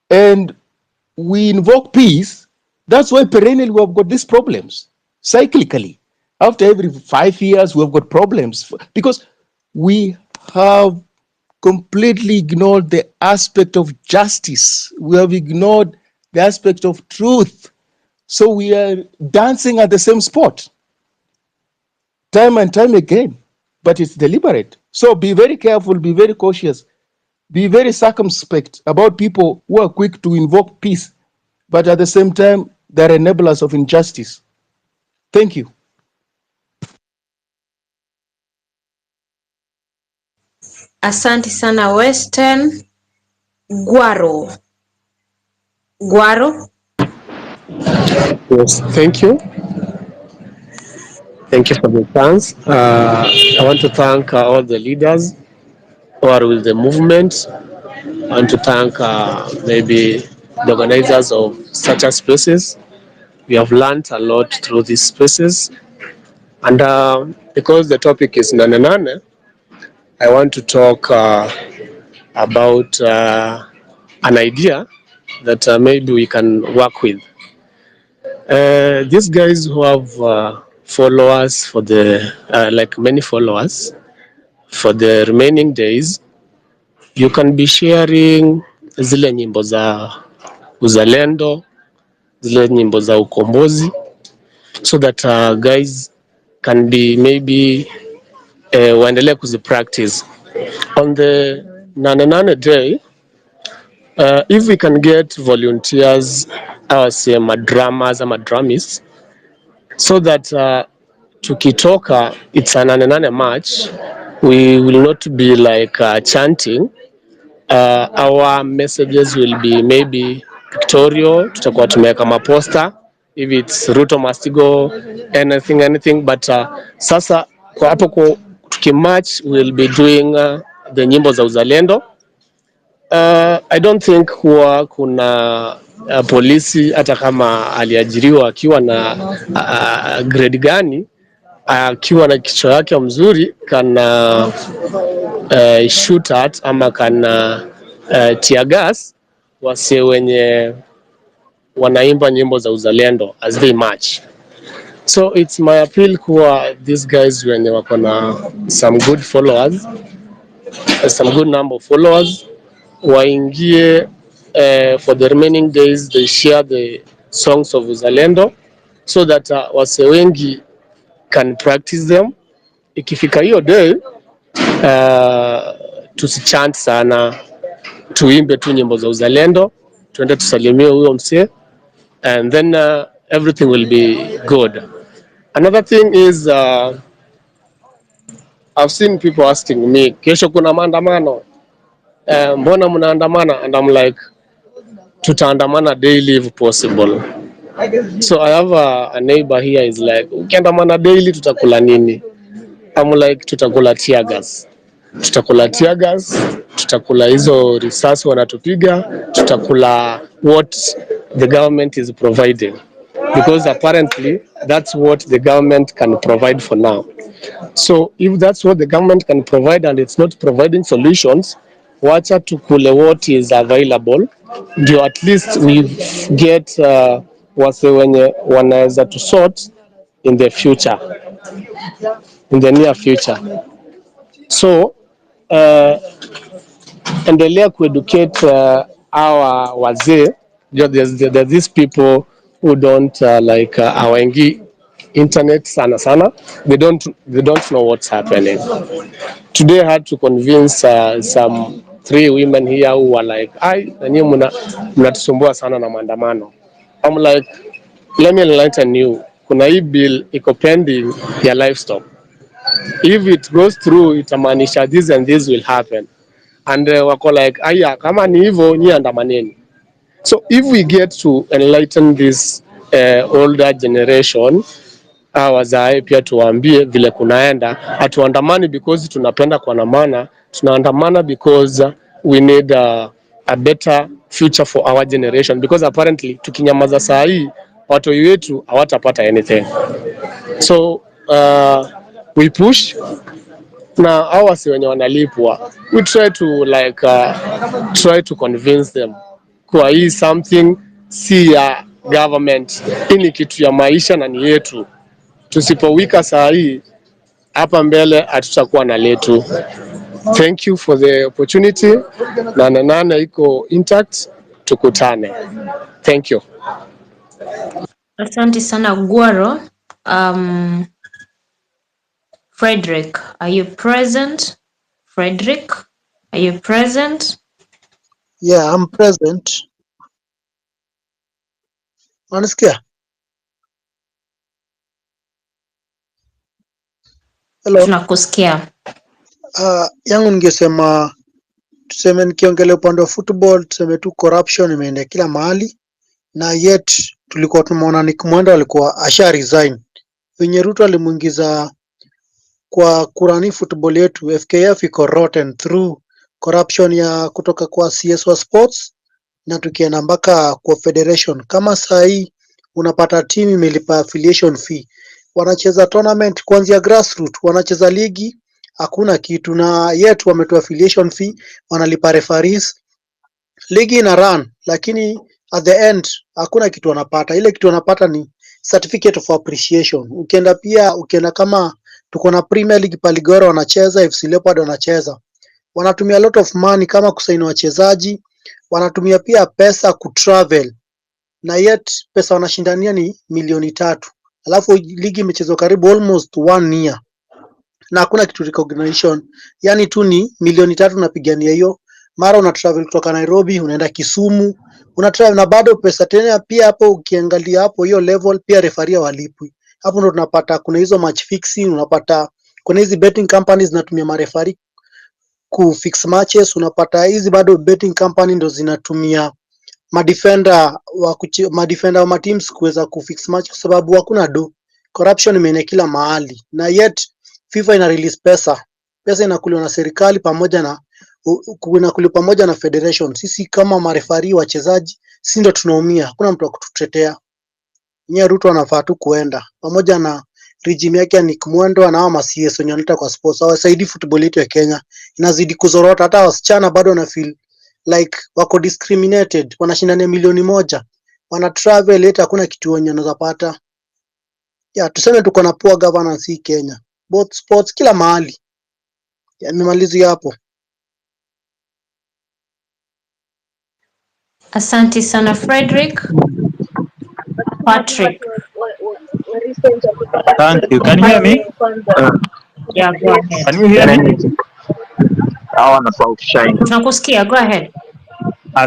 and we invoke peace, that's why perennially we have got these problems, cyclically. After every 5 years, we have got problems because we have completely ignored the aspect of justice. We have ignored the aspect of truth. So we are dancing at the same spot, time and time again, but it's deliberate. So be very careful, be very cautious, be very circumspect about people who are quick to invoke peace, but at the same time, they're enablers of injustice. Thank you. Asante sana Western. Guaro. Yes, thank you. Thank you for the chance. I want to thank all the leaders who are with the movement. I want to thank maybe the organizers of such a spaces. We have learned a lot through these spaces. And because the topic is Nane, I want to talk about an idea that maybe we can work with. These guys who have followers for the, like many followers, for the remaining days, you can be sharing zile nyimbo za uzalendo, zile nyimbo za ukombozi, so that guys can be maybe waendelee kuzipractice. On the Nane day, if we can get volunteers, I say madramas ama drummies, so that tukitoka, it's a Nane march, we will not be like chanting. Our messages will be maybe pictorial, tutakuwa tumeweka maposter, if it's Ruto must go, anything, but sasa kwa hapo tukimarch, we'll be doing the nyimbo za uzalendo. I don't think huwa kuna polisi hata kama aliajiriwa akiwa na grade gani, akiwa na kichwa yake mzuri kana shoot at ama kana tear gas wase wenye wanaimba nyimbo za uzalendo as they march. So it's my appeal kuwa these guys wenye wako na some good followers, some good number of followers, waingie for the remaining days, they share the songs of uzalendo so that wase wengi can practice them. Ikifika hiyo day, tusichant sana, tuimbe tu nyimbo za uzalendo, tuende tusalimie huyo msee, and then everything will be good. Another thing is I've seen people asking me, kesho kuna maandamano, mbona mnaandamana? And I'm like, tutaandamana daily if possible. So I have a neighbor here is like, ukiandamana daily tutakula nini? I'm like, tutakula tear gas. Tutakula tear gas, tutakula hizo risasi wanatupiga, tutakula what the government is providing. Because apparently that's what the government can provide for now. So if that's what the government can provide and it's not providing solutions, wacha tukule what is available, ndio at least we get wase wenye wanaweza to sort in the future, in the near future. So endelea kueducate our wazee. There's these people who don't like hawaingi internet sana. They don't know what's happening. Today I had to convince some 3 women here who were like, nanyi mnatusumbua sana na maandamano. I'm like, let me enlighten you. Kuna hii bill iko pending ya livestock. If it goes through, itamaanisha this and this will happen. And wako like, aya, kama ni hivyo nyi andamaneni. So if we get to enlighten this older generation, wazae pia tuwaambie vile kunaenda, hatuandamani because tunapenda kuandamana, tunaandamana because we need a better future for our generation, because apparently tukinyamaza saa hii watoi wetu hawatapata anything. So we push na hawa si wenye wanalipwa, we try to like try to convince them kwa hii something si ya government, hii ni kitu ya maisha na ni yetu. Tusipowika saa hii hapa mbele hatutakuwa na letu. Thank you for the opportunity. Nane iko intact, tukutane. Thank you. Asante sana Gwaro. Frederick, are you present? Frederick, are you present? Yeah, I'm present. Unasikia? Hello. Tunakusikia. Yangu ningesema tuseme nikiongelea upande wa football tuseme tu corruption imeenda kila mahali na yet tulikuwa tumeona Nick Mwenda alikuwa asha resign. Venye Ruto alimuingiza kwa kurani football yetu, FKF iko rotten through corruption ya kutoka kwa CS wa sports na tukienda mpaka kwa federation. Kama saa hii unapata timu imelipa affiliation fee, wanacheza tournament kuanzia grassroots, wanacheza ligi hakuna kitu, na yet wametoa affiliation fee, wanalipa referees, ligi ina run, lakini at the end hakuna kitu wanapata. Ile kitu wanapata ni certificate of appreciation. Ukienda kama tuko na Premier League Paligoro wanacheza, FC Leopard wanacheza, wanatumia a lot of money kama kusaini wachezaji, wanatumia pia pesa kutravel, na yet pesa wanashindania ni milioni 3, alafu ligi imechezwa karibu almost 1 year na hakuna kitu recognition. Yani tu ni milioni 3 unapigania hiyo, mara una travel kutoka Nairobi unaenda Kisumu, una travel na bado pesa tena. Pia hapo ukiangalia hapo hiyo level pia refaria walipwi. Hapo ndo tunapata kuna hizo match fixing, unapata kuna hizi betting companies zinatumia marefari ku fix matches, unapata hizi bado betting company ndo zinatumia madefender wa mateams kuweza ku fix match kwa sababu hakuna do. Corruption imeenea kila mahali na yet FIFA ina release pesa inakuliwa na serikali pamoja na inakuliwa pamoja na federation. Sisi kama marefari wachezaji sisi ndo tunaumia, hakuna mtu wa kututetea. Nya Ruto anafaa tu kuenda pamoja na regime yake ni kumwendo na ama CS wenye wanaleta kwa sports. Hawasaidii football yetu ya Kenya, inazidi kuzorota. Hata wasichana bado wana feel like wako discriminated, wanashindania milioni 1, wana travel hata hakuna kitu wenye wanaweza pata. Ya tuseme tuko na poor governance hii Kenya, both sports kila mahali. Nimalizi hapo. Asante sana Frederick. Patrick. Thank you. Can you hear me? Yeah, go ahead. Can you hear me? Tunakusikia, go ahead.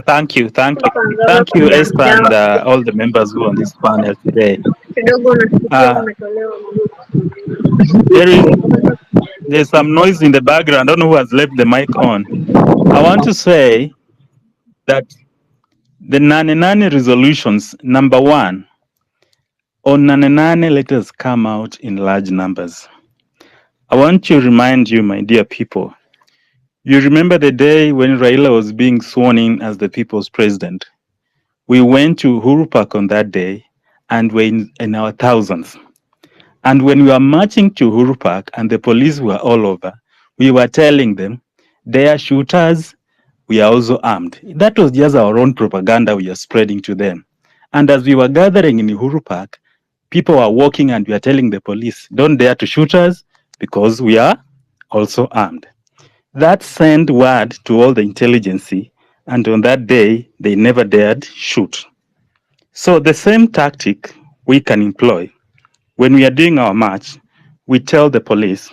Thank you. Thank you, Esther, and all the members who are on this panel today. There's some noise in the background. I don't know who has left the mic on. I want to say that the Nane resolutions, number 1, on Nane, let us come out in large numbers. I want to remind you, my dear people, you remember the day when Raila was being sworn in as the people's president. We went to Uhuru Park on that day and were in our thousands. And when we were marching to Uhuru Park and the police were all over, we were telling them, they are shooters, we are also armed. That was just our own propaganda we are spreading to them. And as we were gathering in Uhuru Park, people were walking and we are telling the police, don't dare to shoot us because we are also armed. That sent word to all the intelligence, and on that day, they never dared shoot. So the same tactic we can employ. When we are doing our march, we tell the police,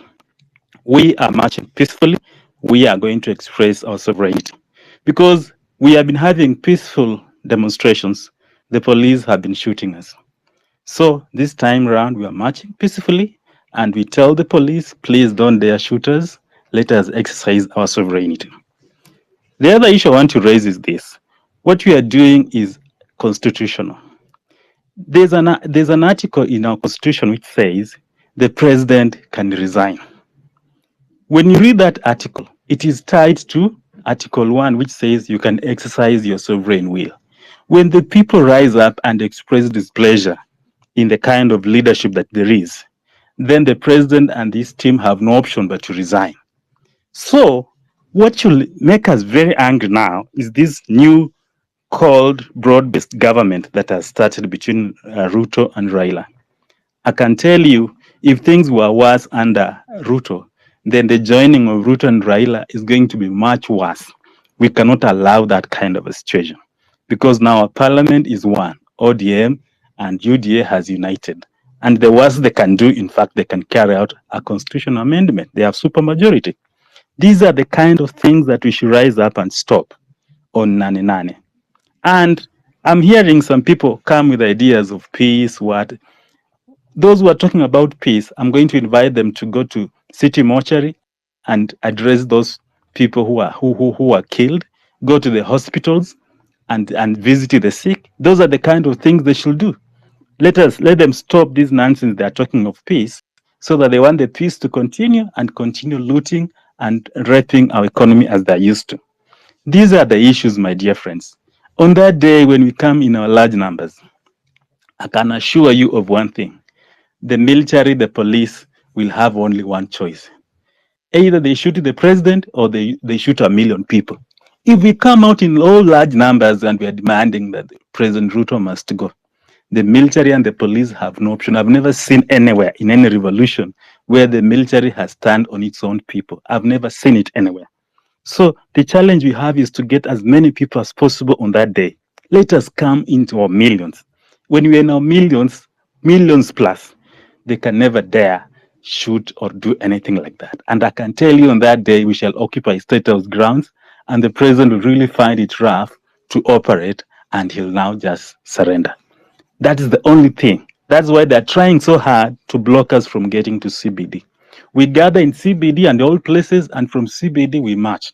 we are marching peacefully, we are going to express our sovereignty. Because we have been having peaceful demonstrations, the police have been shooting us. So this time around, we are marching peacefully, and we tell the police, please don't dare shoot us, let us exercise our sovereignty. The other issue I want to raise is this. What we are doing is constitutional. There's an article in our constitution which says the president can resign. When you read that article, it is tied to Article 1, which says you can exercise your sovereign will. When the people rise up and express displeasure in the kind of leadership that there is, then the president and his team have no option but to resign. So what should make us very angry now is this new called broad-based government that has started between Ruto and Raila. I can tell you, if things were worse under Ruto, then the joining of Ruto and Raila is going to be much worse. We cannot allow that kind of a situation because now our parliament is one. ODM and UDA has united. And the worst they can do, in fact, they can carry out a constitutional amendment. They have supermajority. These are the kind of things that we should rise up and stop on Nane. And I'm hearing some people come with ideas of peace, what. Those who are talking about peace, I'm going to invite them to go to City Mortuary and address those people who are killed, go to the hospitals and visit the sick. Those are the kind of things they should do. Let them stop this nonsense they are talking of peace, so that they want the peace to continue and continue looting and raping our economy as they're used to. These are the issues, my dear friends. On that day when we come in our large numbers, I can assure you of one thing. The military, the police will have only one choice. Either they shoot the president or they shoot 1 million people. If we come out in all large numbers and we are demanding that President Ruto must go, the military and the police have no option. I've never seen anywhere in any revolution where the military has turned on its own people. I've never seen it anywhere. So the challenge we have is to get as many people as possible on that day. Let us come into our millions. When we are in our millions plus, they can never dare shoot or do anything like that. And I can tell you on that day, we shall occupy State House grounds, and the president will really find it rough to operate, and he'll now just surrender. That is the only thing. That's why they're trying so hard to block us from getting to CBD. We gather in CBD and all places, and from CBD we march.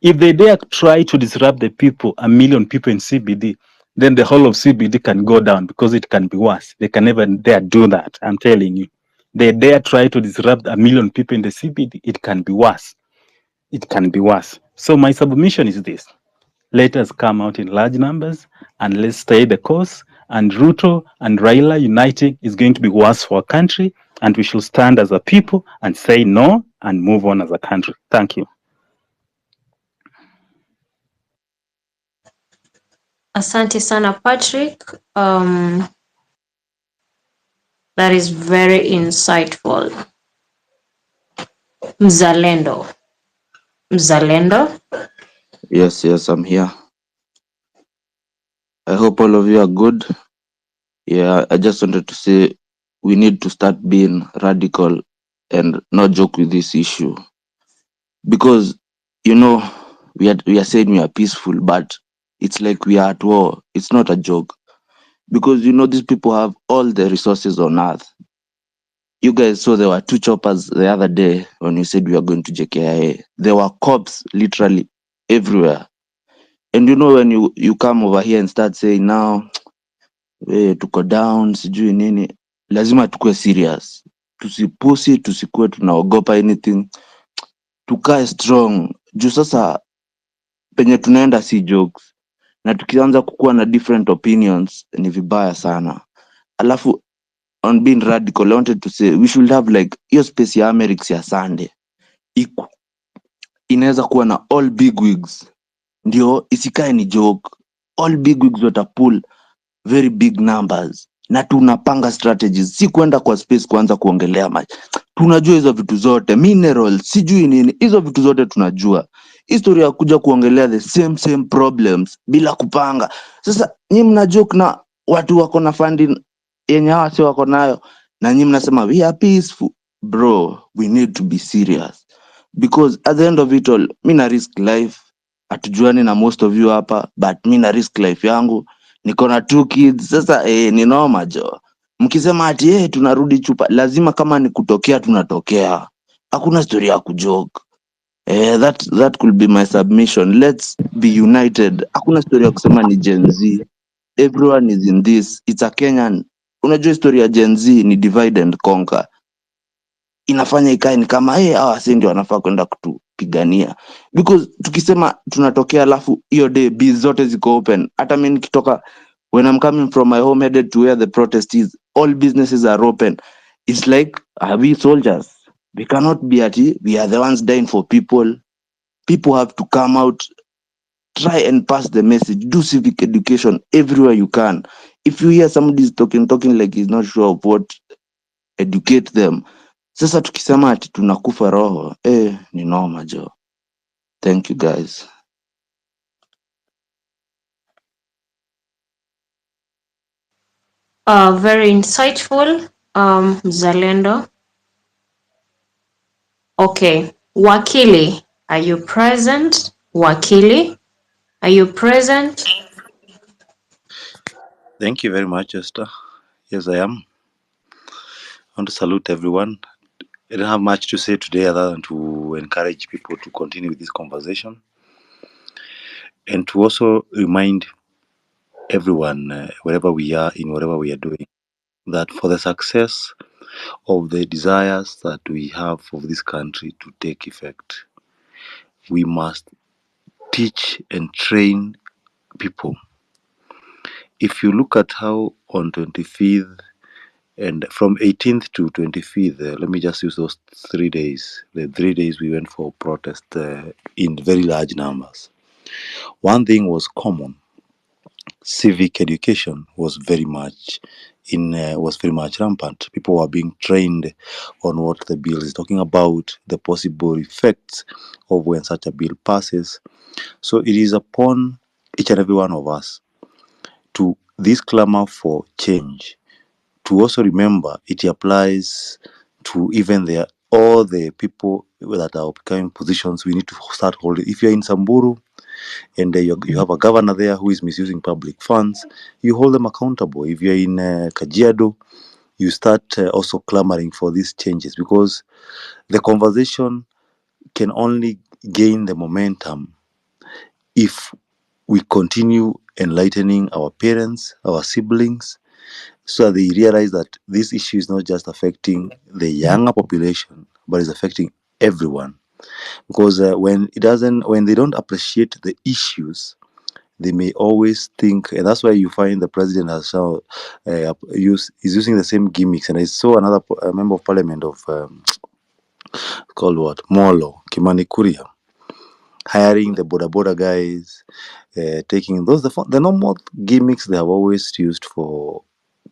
If they dare try to disrupt the people, 1 million people in CBD, then the whole of CBD can go down because it can be worse. They can never dare do that, I'm telling you. They dare try to disrupt 1 million people in the CBD, it can be worse. It can be worse. So my submission is this. Let us come out in large numbers and let's stay the course. And Ruto and Raila uniting is going to be worse for our country, and we should stand as a people and say no and move on as a country. Thank you. Asante sana Patrick. That is very insightful. Mzalendo. Yes, I'm here. I hope all of you are good. Yeah, I just wanted to say we need to start being radical and not joke with this issue. Because, you know, we are saying we are peaceful, but it's like we are at war. It's not a joke. Because, you know, these people have all the resources on earth. You guys saw there were 2 choppers the other day when you said we are going to JKIA. There were cops literally everywhere. And you know, when you come over here and start saying now, tuko down, sijui nini, lazima tukue serious. Tusipusi, tusikue tunaogopa anything. Tukae strong. Juu sasa penye tunaenda si jokes. Na tukianza kukua na different opinions ni vibaya sana. Alafu on being radical, I wanted to say we should have like hiyo space ya Amerix ya Sunday. Inaweza kuwa na all big wigs. Ndio isikae ni joke. All big wigs watapull very big numbers. Na tunapanga strategies. Si kwenda kwa space kuanza kuongelea maji. Tunajua hizo vitu zote. Minerals, sijui nini. Hizo vitu zote tunajua. History ya kuja kuongelea the same problems bila kupanga. Sasa nyinyi mna joke na watu wako na funding yenye hawa sio wako nayo, na nyinyi mnasema we are peaceful. Bro, we need to be serious. Because at the end of it all, mi na risk life. Hatujuani na most of you hapa, but mi na risk life yangu. Niko na 2 kids. Sasa ni noma jo. Mkisema ati tunarudi chupa, lazima kama ni kutokea tunatokea. Hakuna story ya kujoke. That could be my submission. Let's be united. Hakuna story ya kusema ni Gen Z. Everyone is in this. It's a Kenyan. Unajua story ya Gen Z ni divide and conquer. Inafanya ikae ni kama hawa si ndio wanafaa kwenda pigania, because tukisema tunatokea alafu hiyo day biz zote ziko open. Hata mimi nikitoka, when I'm coming from my home headed to where the protest is, all businesses are open. It's like, are we soldiers? We cannot be we are the ones dying for people. People have to come out, try and pass the message, do civic education everywhere you can. If you hear somebody talking like he's not sure of what, educate them. Sasa tukisema ati tunakufa roho, ni noma jo. Thank you guys. Very insightful, Zalendo. Okay, Wakili, are you present? Wakili, are you present? Thank you very much, Esther. Yes, I am. I want to salute everyone. I don't have much to say today other than to encourage people to continue with this conversation and to also remind everyone, wherever we are, in whatever we are doing, that for the success of the desires that we have of this country to take effect, we must teach and train people. If you look at how on 25th and from 18th to 25th, let me just use those 3 days, the 3 days we went for protest in very large numbers. One thing was common. Civic education was very much rampant. People were being trained on what the bill is talking about, the possible effects of when such a bill passes. So it is upon each and every one of us to this clamor for change to also remember it applies to even all the people that are occupying positions. We need to start holding. If you're in Samburu and you have a governor there who is misusing public funds, you hold them accountable. If you're in Kajiado, you start also clamoring for these changes, because the conversation can only gain the momentum if we continue enlightening our parents, our siblings, so that they realize that this issue is not just affecting the younger population, but is affecting everyone. Because when they don't appreciate the issues, they may always think, and that's why you find the president has is using the same gimmicks. And I saw another member of parliament of called what, Molo Kimani Kuria, hiring the border guys, taking those the normal gimmicks they have always used for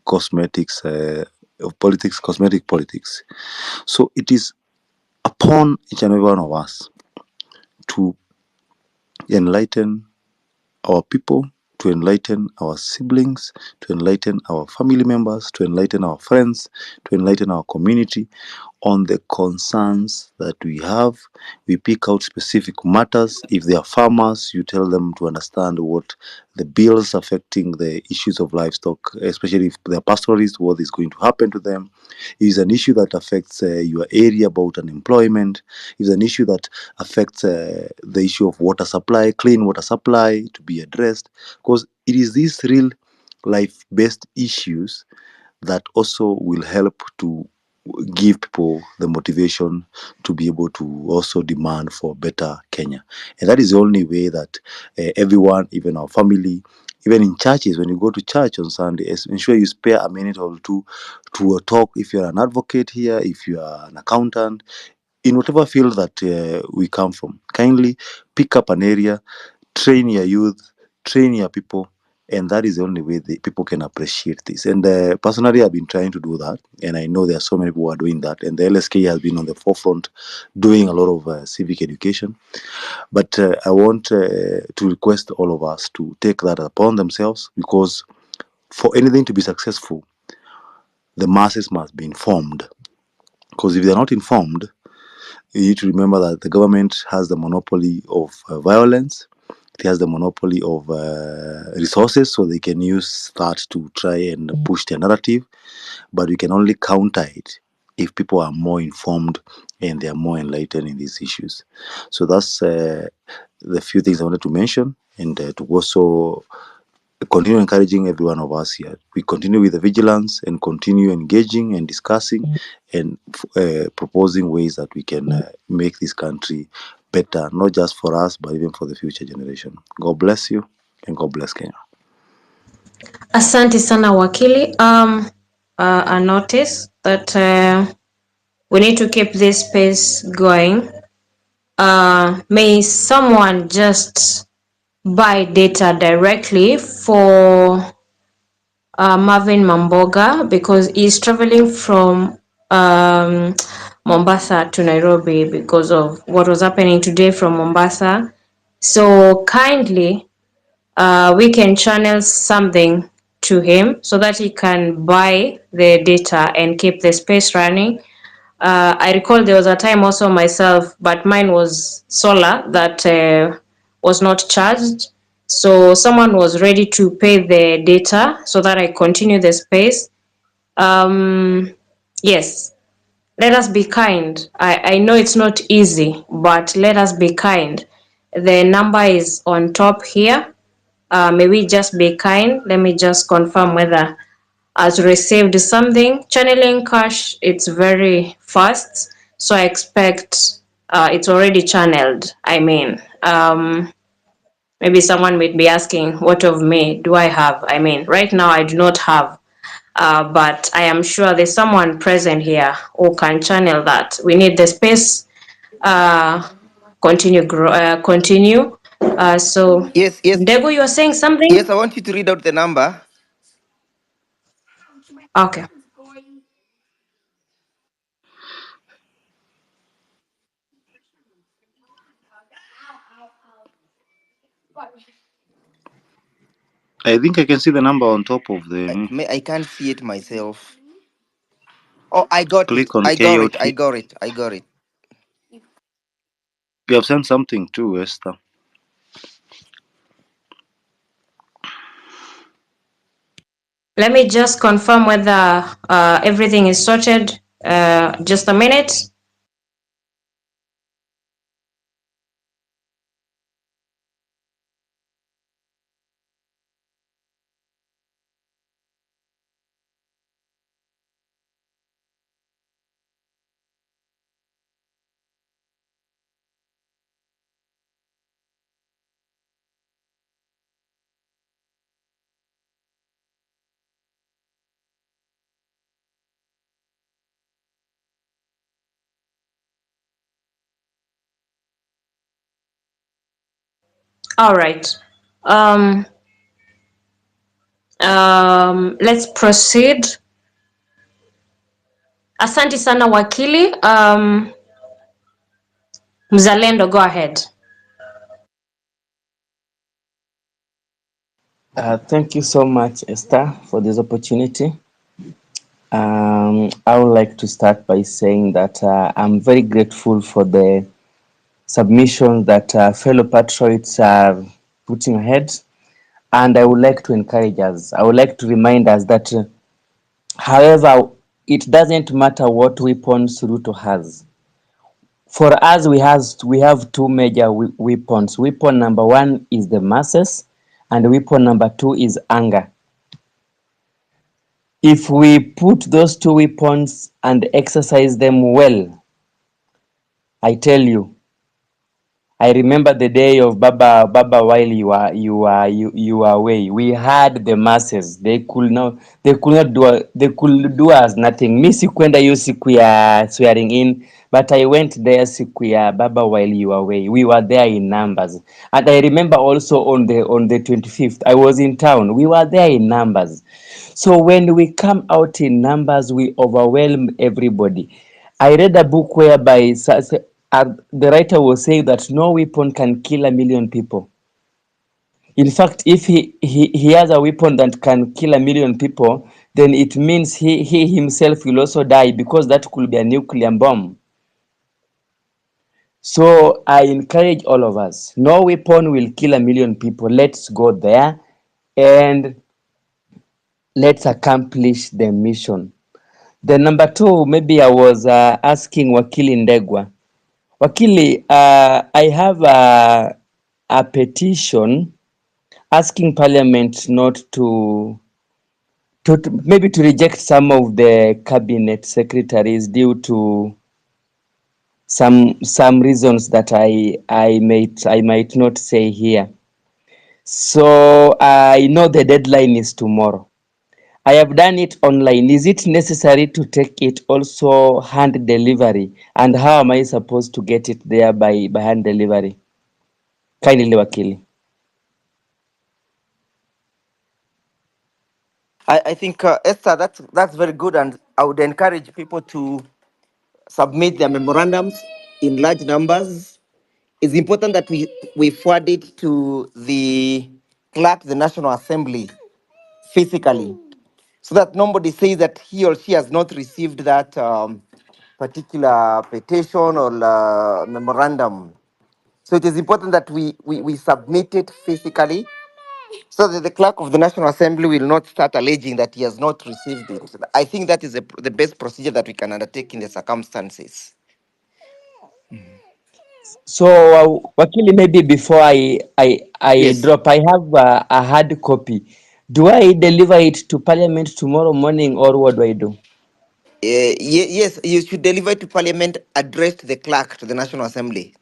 cosmetics, cosmetic politics. So it is upon each and every one of us to enlighten our people, to enlighten our siblings, to enlighten our family members, to enlighten our friends, to enlighten our community on the concerns that we have. We pick out specific matters. If they are farmers, you tell them to understand what the bills affecting the issues of livestock, especially if they're pastoralists, what is going to happen to them. It is an issue that affects your area about unemployment. It is an issue that affects the issue of water supply, clean water supply to be addressed, because it is these real life-based issues that also will help to give people the motivation to be able to also demand for better Kenya. And that is the only way that everyone, even our family, even in churches, when you go to church on Sunday, ensure you spare a minute or two to talk. If you're an advocate here, if you are an accountant, in whatever field that we come from, kindly pick up an area, train your youth, train your people, and that is the only way the people can appreciate this. And personally, I've been trying to do that, and I know there are so many people who are doing that, and the LSK has been on the forefront doing a lot of civic education. But I want to request all of us to take that upon themselves, because for anything to be successful, the masses must be informed. Because if they're not informed, you need to remember that the government has the monopoly of violence. It has the monopoly of resources, so they can use that to try and push their narrative. But we can only counter it if people are more informed and they are more enlightened in these issues. So that's the few things I wanted to mention, and to also continue encouraging every one of us here. We continue with the vigilance and continue engaging and discussing and proposing ways that we can make this country better, not just for us, but even for the future generation. God bless you and God bless Kenya. Asante sana wakili. I notice that we need to keep this space going. May someone just buy data directly for Marvin Mamboga, because he's traveling from Mombasa to Nairobi because of what was happening today from Mombasa. So kindly, we can channel something to him so that he can buy the data and keep the space running. I recall there was a time also myself, but mine was solar that was not charged. So someone was ready to pay the data so that I continue the space. Yes, let us be kind. I know it's not easy, but let us be kind. The number is on top here. May we just be kind. Let me just confirm whether has received something. Channeling cash, it's very fast, so I expect it's already channeled. I mean, maybe someone might be asking, what of me do I have? I mean, right now I do not have, but I am sure there's someone present here who can channel that. We need the space. Continue. So, Yes, yes, Ndego, you are saying yes. something? I want you to read out the number. Okay. I think I can see the number on top of the. I can't see it myself. Oh, I got it. Click on I got it. KOT. I got it. I got it. You have sent something too, Esther. Let me just confirm whether everything is sorted. Just a minute. All right. Um, let's proceed. Asante sana wakili. Mzalendo, go ahead. Thank you so much, Esther, for this opportunity. I would like to start by saying that I'm very grateful for the submissions that fellow patriots are putting ahead. And I would like to encourage us. I would like to remind us that, however, it doesn't matter what weapons Ruto has. For us, we have two major weapons. Weapon number one is the masses, and weapon number two is anger. If we put those two weapons and exercise them well, I tell you, I remember the day of Baba while you were away. We had the masses. They could not do us nothing. Mi sikwenda hiyo siku ya swearing in, but I went there siku ya Baba while you were away. We were there in numbers. And I remember also on the 25th, I was in town. We were there in numbers. So when we come out in numbers, we overwhelm everybody. I read a book whereby the writer was saying that no weapon can kill 1,000,000 people. In fact, if he has a weapon that can kill 1,000,000 people, then it means he himself will also die, because that could be a nuclear bomb. So I encourage all of us, no weapon will kill 1,000,000 people. Let's go there and let's accomplish the mission. The number two, maybe I was asking Wakili Ndegwa. Wakili, I have a petition asking Parliament not to maybe to reject some of the cabinet secretaries due to some reasons that I might not say here. So I know the deadline is tomorrow. I have done it online. Is it necessary to take it also hand delivery? And how am I supposed to get it there by hand delivery? Kindly Wakili. I think Esther, that's very good, and I would encourage people to submit their memorandums in large numbers. It's important that we forward it to the clerk, the National Assembly, physically, so that nobody says that he or she has not received that particular petition or memorandum. So it is important that we submit it physically, so that the clerk of the National Assembly will not start alleging that he has not received it. I think that is the best procedure that we can undertake in the circumstances. So Wakili, maybe before I Yes. drop, I have a hard copy. Do I deliver it to Parliament tomorrow morning, or what do I do? Yes, you should deliver it to Parliament, addressed to the clerk, to the National Assembly.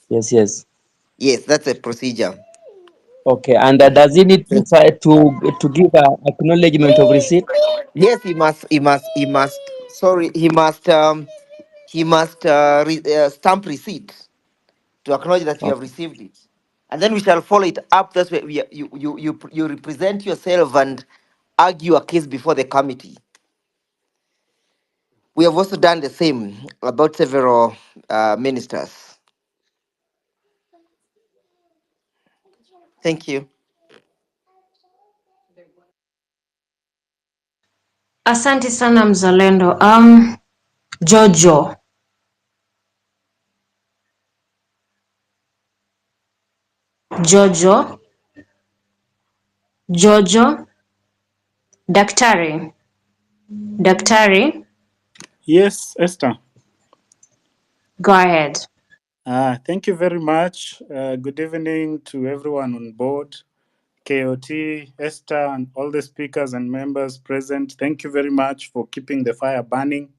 Yes. Yes, that's a procedure. Okay, and does he need to give a acknowledgement of receipt? Yes, he must. Sorry, he must stamp receipt to acknowledge that you have received it, and then we shall follow it up. That's where you represent yourself and argue a case before the committee. We have also done the same about several ministers. Thank you. Asante sana mzalendo. Jojo. Jojo. Jojo. Daktari. Daktari. Yes, Esther. Go ahead. Thank you very much. Good evening to everyone on board, KOT, Esther, and all the speakers and members present. Thank you very much for keeping the fire burning.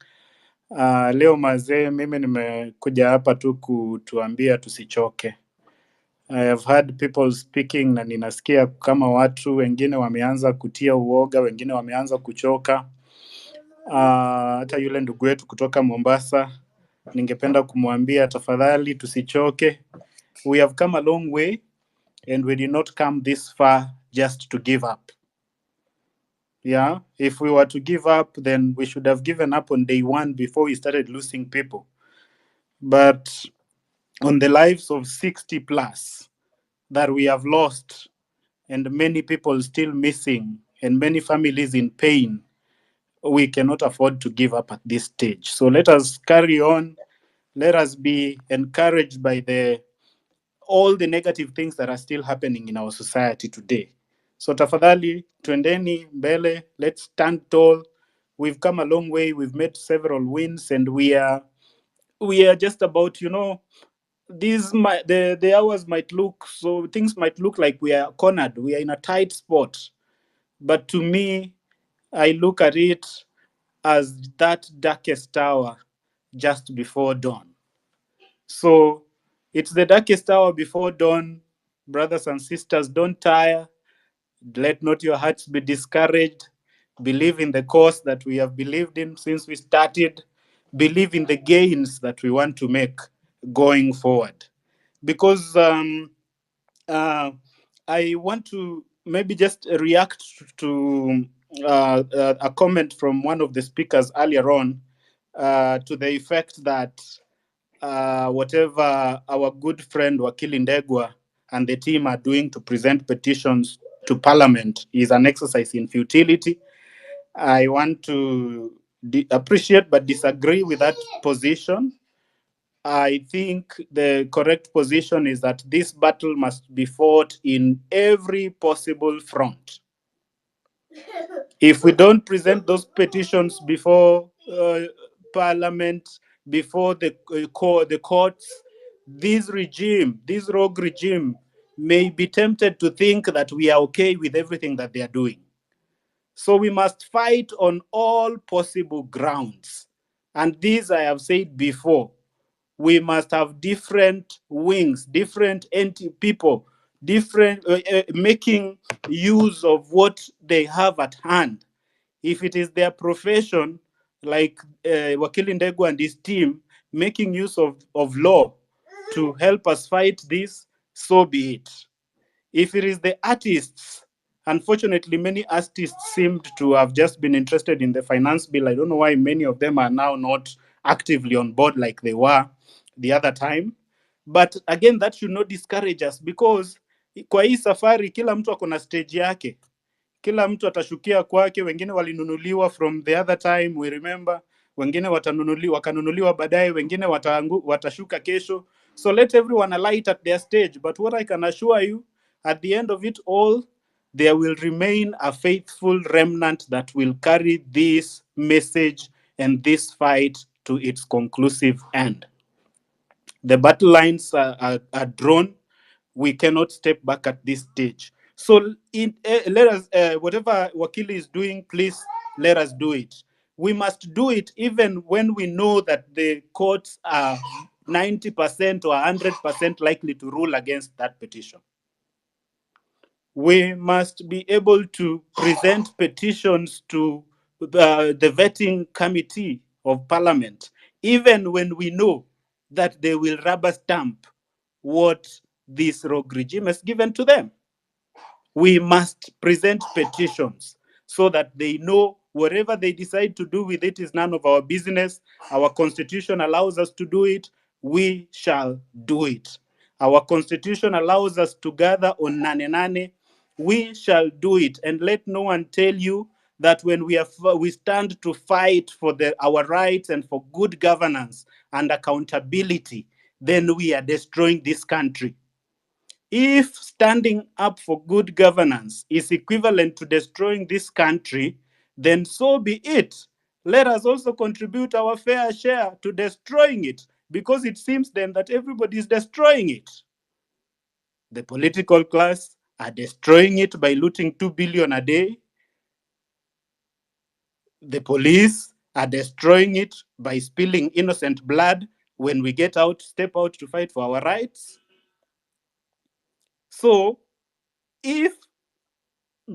Leo mazee, mimi nimekuja hapa tu kutuambia tusichoke. I have heard people speaking na ninasikia kama watu wengine wameanza kutia uoga, wengine wameanza kuchoka. Hata yule ndugu wetu kutoka Mombasa, ningependa kumwambia tafadhali tusichoke. We have come a long way and we did not come this far just to give up. Yeah, if we were to give up, then we should have given up on day one before we started losing people. But on the lives of 60 plus that we have lost, and many people still missing, and many families in pain, we cannot afford to give up at this stage. So let us carry on. Let us be encouraged by all the negative things that are still happening in our society today. So tafadhali, twendeni mbele, let's stand tall. We've come a long way. We've made several wins, and we are just about, the hours might look, so things might look like we are cornered. We are in a tight spot. But to me, I look at it as that darkest hour just before dawn. So it's the darkest hour before dawn. Brothers and sisters, don't tire. Let not your hearts be discouraged. Believe in the cause that we have believed in since we started. Believe in the gains that we want to make going forward. Because I want to maybe just react to a comment from one of the speakers earlier on, to the effect that whatever our good friend Wakili Ndegwa and the team are doing to present petitions to Parliament is an exercise in futility. I want to appreciate but disagree with that position. I think the correct position is that this battle must be fought in every possible front. If we don't present those petitions before Parliament, before the courts, this rogue regime, may be tempted to think that we are okay with everything that they are doing. So we must fight on all possible grounds. And this I have said before. We must have different wings, different people, different making use of what they have at hand. If it is their profession, like Wakili Ndegu and his team, making use of law to help us fight this, so be it. If it is the artists, unfortunately, many artists seemed to have just been interested in the finance bill. I don't know why many of them are now not actively on board like they were the other time. But again, that should not discourage us, because kwa hii safari kila mtu ako na stage yake. Kila mtu atashukia kwake. Wengine walinunuliwa from the other time, we remember. Wengine wakanunuliwa baadaye, wengine watashuka kesho. So let everyone alight at their stage. But what I can assure you, at the end of it all, there will remain a faithful remnant that will carry this message and this fight to its conclusive end. The battle lines are drawn. We cannot step back at this stage. So let us, whatever Wakili is doing, please let us do it. We must do it even when we know that the courts are 90% or 100% likely to rule against that petition. We must be able to present petitions to the vetting committee of parliament, even when we know that they will rubber stamp what this rogue regime has given to them. We must present petitions so that they know whatever they decide to do with it is none of our business. Our constitution allows us to do it. We shall do it. Our constitution allows us to gather on Nane. We shall do it. And let no one tell you that when we stand to fight for our rights and for good governance and accountability, then we are destroying this country. If standing up for good governance is equivalent to destroying this country, then so be it. Let us also contribute our fair share to destroying it, because it seems then that everybody is destroying it. The political class are destroying it by looting 2 billion a day. The police are destroying it by spilling innocent blood when we step out to fight for our rights. So, if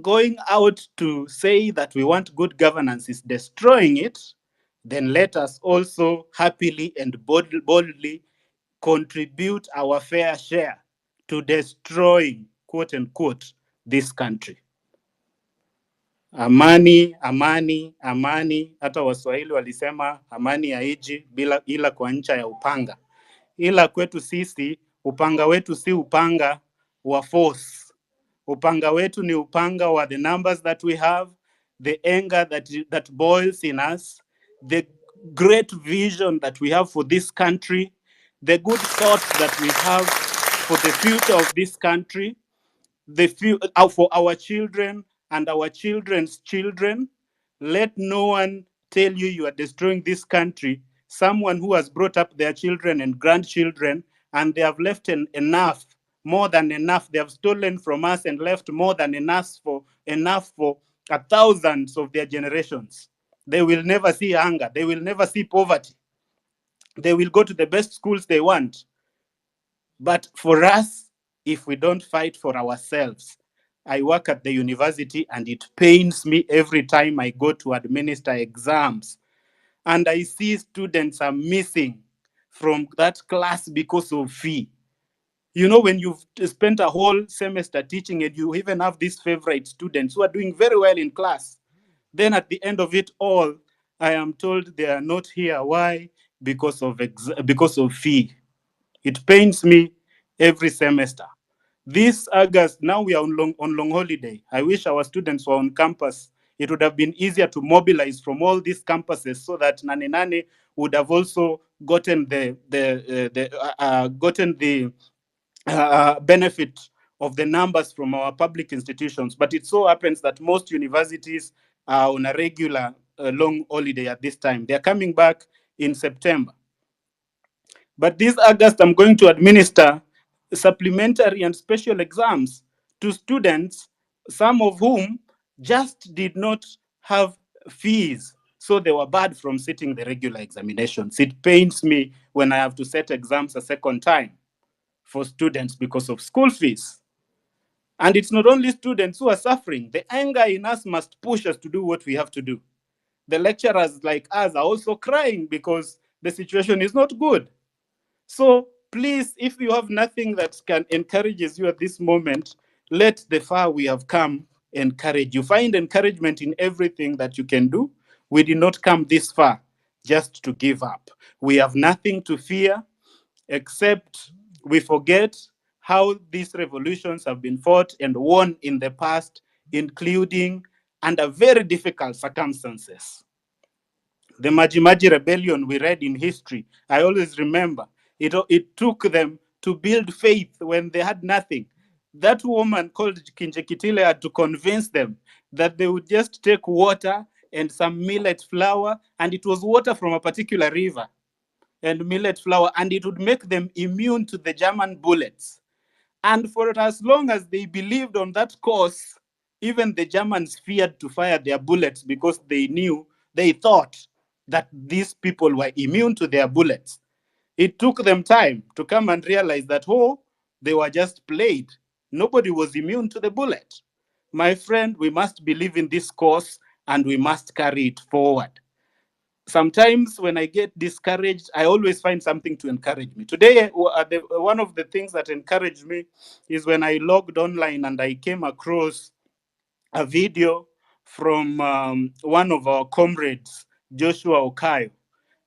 going out to say that we want good governance is destroying it, then let us also happily and boldly contribute our fair share to destroying, quote unquote, this country. Amani, amani, amani. Hata Waswahili walisema amani haiji ila kwa ncha ya upanga. Ila kwetu sisi, upanga wetu si upanga wa force. Upanga wetu ni upanga wa the numbers that we have, the anger that boils in us, the great vision that we have for this country, the good thoughts that we have for the future of this country, for our children and our children's children. Let no one tell you are destroying this country. Someone who has brought up their children and grandchildren, and they have left enough, more than enough. They have stolen from us and left more than enough for thousands of their generations. They will never see hunger. They will never see poverty. They will go to the best schools they want. But for us, if we don't fight for ourselves, I work at the university and it pains me every time I go to administer exams and I see students are missing from that class because of fee. You know, when you've spent a whole semester teaching and you even have these favorite students who are doing very well in class, then at the end of it all, I am told they are not here. Why? Because of fee. It pains me every semester. This August, now we are on long holiday. I wish our students were on campus. It would have been easier to mobilize from all these campuses so that Nane would have also gotten the benefit of the numbers from our public institutions. But it so happens that most universities are on a regular long holiday at this time. They're coming back in September. But this August, I'm going to administer supplementary and special exams to students, some of whom just did not have fees So they were barred from sitting the regular examinations. It pains me when I have to set exams a second time for students because of school fees. And it's not only students who are suffering. The anger in us must push us to do what we have to do. The lecturers like us are also crying because the situation is not good. So please, if you have nothing that can encourages you at this moment, let the far we have come encourage you. Find encouragement in everything that you can do. We did not come this far just to give up. We have nothing to fear except we forget how these revolutions have been fought and won in the past, including under very difficult circumstances. The Majimaji rebellion we read in history, I always remember, it took them to build faith when they had nothing. That woman called Kinjekitile had to convince them that they would just take water and some millet flour, and it was water from a particular river and millet flour, and it would make them immune to the German bullets. And for as long as they believed on that course, even the Germans feared to fire their bullets because they thought that these people were immune to their bullets. It took them time to come and realize that, oh, they were just played. Nobody was immune to the bullet. My friend, we must believe in this cause and we must carry it forward. Sometimes when I get discouraged, I always find something to encourage me. Today, one of the things that encouraged me is when I logged online and I came across a video from one of our comrades, Joshua Okayo,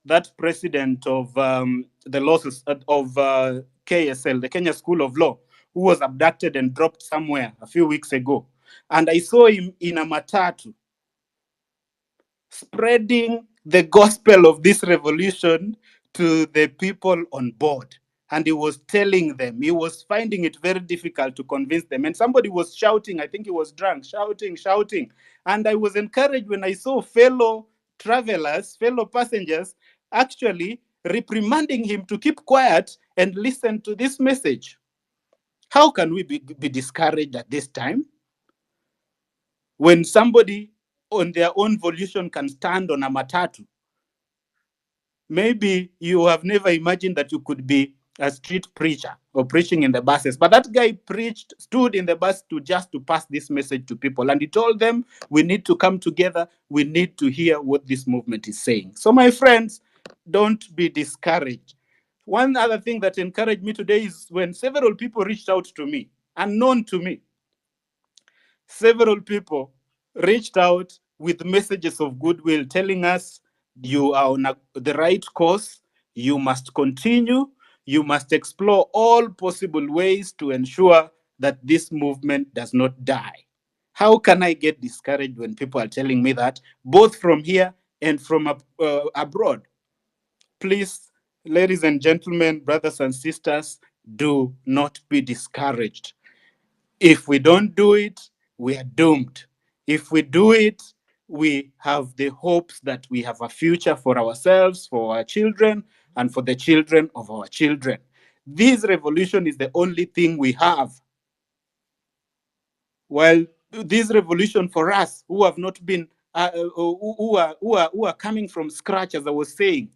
that president of the losses of KSL, the Kenya School of Law, who was abducted and dropped somewhere a few weeks ago. And I saw him in a matatu spreading the gospel of this revolution to the people on board. And he was telling them, he was finding it very difficult to convince them. And somebody was shouting, I think he was drunk, shouting. And I was encouraged when I saw fellow travelers, fellow passengers, actually reprimanding him to keep quiet and listen to this message. How can we be discouraged at this time? When somebody on their own volition can stand on a matatu. Maybe you have never imagined that you could be a street preacher or preaching in the buses, but that guy stood in the bus to pass this message to people, and he told them, we need to come together, we need to hear what this movement is saying. So my friends, don't be discouraged. One other thing that encouraged me today is when several people reached out to me, unknown to me. Several people reached out with messages of goodwill telling us you are on the right course, you must continue, you must explore all possible ways to ensure that this movement does not die. How can I get discouraged when people are telling me that, both from here and from abroad? Please, ladies and gentlemen, brothers and sisters, do not be discouraged. If we don't do it, we are doomed. If we do it, we have the hopes that we have a future for ourselves, for our children, and for the children of our children. This revolution is the only thing we have. Well, this revolution for us who have not been, who are coming from scratch, as I was saying,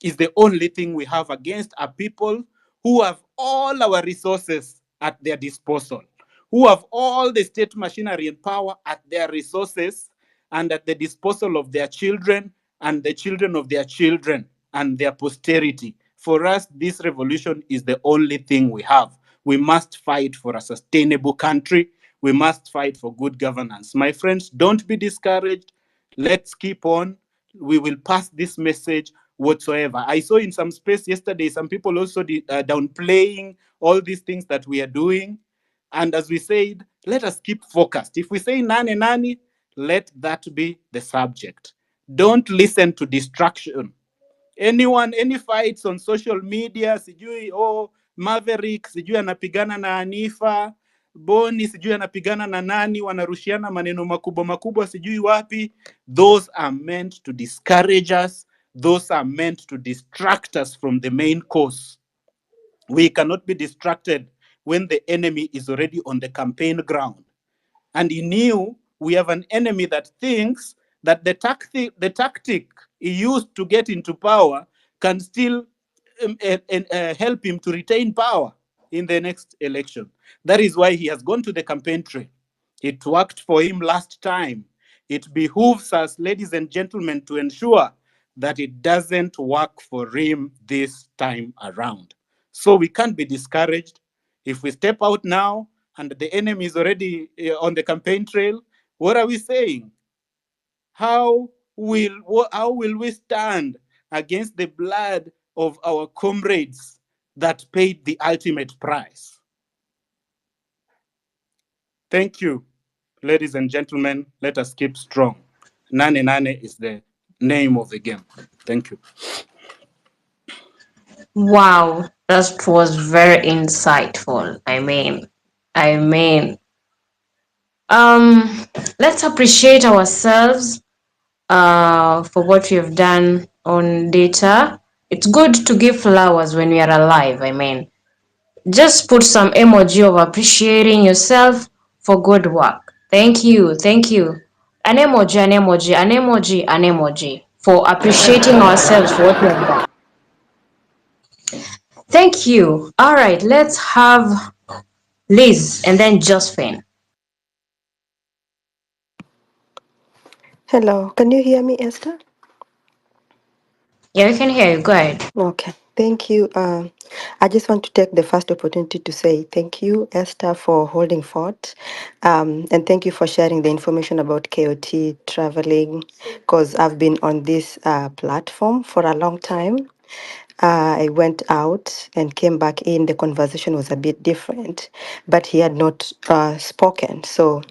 is the only thing we have against a people who have all our resources at their disposal, who have all the state machinery and power at their resources and at the disposal of their children and the children of their children and their posterity. For us, this revolution is the only thing we have. We must fight for a sustainable country. We must fight for good governance. My friends, don't be discouraged. Let's keep on. We will pass this message whatsoever. I saw in some space yesterday, some people also downplaying all these things that we are doing. And as we said, let us keep focused. If we say Nane, let that be the subject. Don't listen to distraction. Any fights on social media, sijui Maverick, sijui anapigana na Anifa, Boni, sijui anapigana na nani, wanarushiana maneno makubwa sijui wapi. Those are meant to discourage us. Those are meant to distract us from the main course. We cannot be distracted when the enemy is already on the campaign ground. And he knew we have an enemy that thinks that the tactic he used to get into power can still help him to retain power in the next election. That is why he has gone to the campaign trail. It worked for him last time. It behooves us, ladies and gentlemen, to ensure that it doesn't work for him this time around. So we can't be discouraged. If we step out now and the enemy is already on the campaign trail, what are we saying? How will we stand against the blood of our comrades that paid the ultimate price? Thank you, ladies and gentlemen. Let us keep strong. Nane Nane is the name of the game. Thank you. Wow, that was very insightful. I mean, let's appreciate ourselves for what we have done on data. It's good to give flowers when we are alive. I mean, just put some emoji of appreciating yourself for good work. Thank you, thank you. An emoji, an emoji, an emoji, an emoji for appreciating ourselves for what we have done. Thank you. All right, let's have Liz and then Josephine. Hello, can you hear me, Esther? Yeah, we can hear you. Go ahead. Okay, thank you. I just want to take the first opportunity to say thank you, Esther, for holding fort. And thank you for sharing the information about KOT traveling, because I've been on this platform for a long time. I went out and came back in. The conversation was a bit different, but he had not spoken. So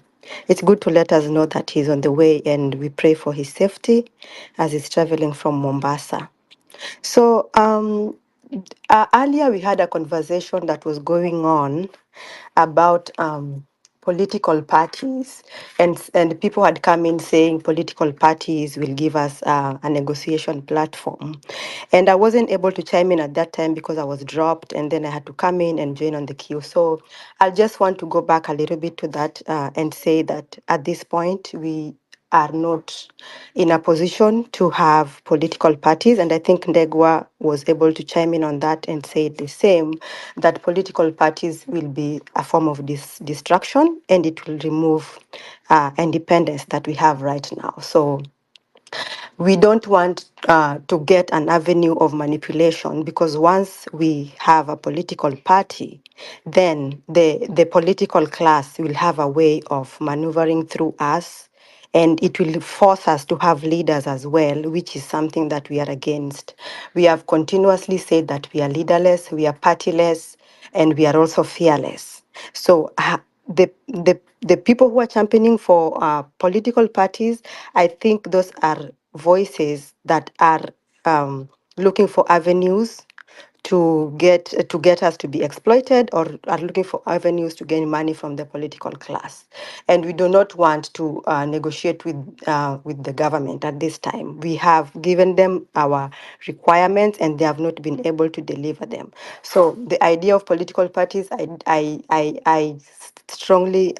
it's good to let us know that he's on the way, and we pray for his safety as he's traveling from Mombasa. So earlier we had a conversation that was going on about political parties, and people had come in saying political parties will give us a negotiation platform, and I wasn't able to chime in at that time because I was dropped, and then I had to come in and join on the queue. So I just want to go back a little bit to that and say that at this point we are not in a position to have political parties. And I think Ndegwa was able to chime in on that and say the same, that political parties will be a form of distraction, and it will remove independence that we have right now. So we don't want to get an avenue of manipulation, because once we have a political party, then the political class will have a way of maneuvering through us, and it will force us to have leaders as well, which is something that we are against. We have continuously said that we are leaderless, we are partyless, and we are also fearless. So the people who are championing for political parties, I think those are voices that are looking for avenues to get us to be exploited, or are looking for avenues to gain money from the political class. And we do not want to negotiate with the government at this time. We have given them our requirements, and they have not been able to deliver them. So the idea of political parties, I strongly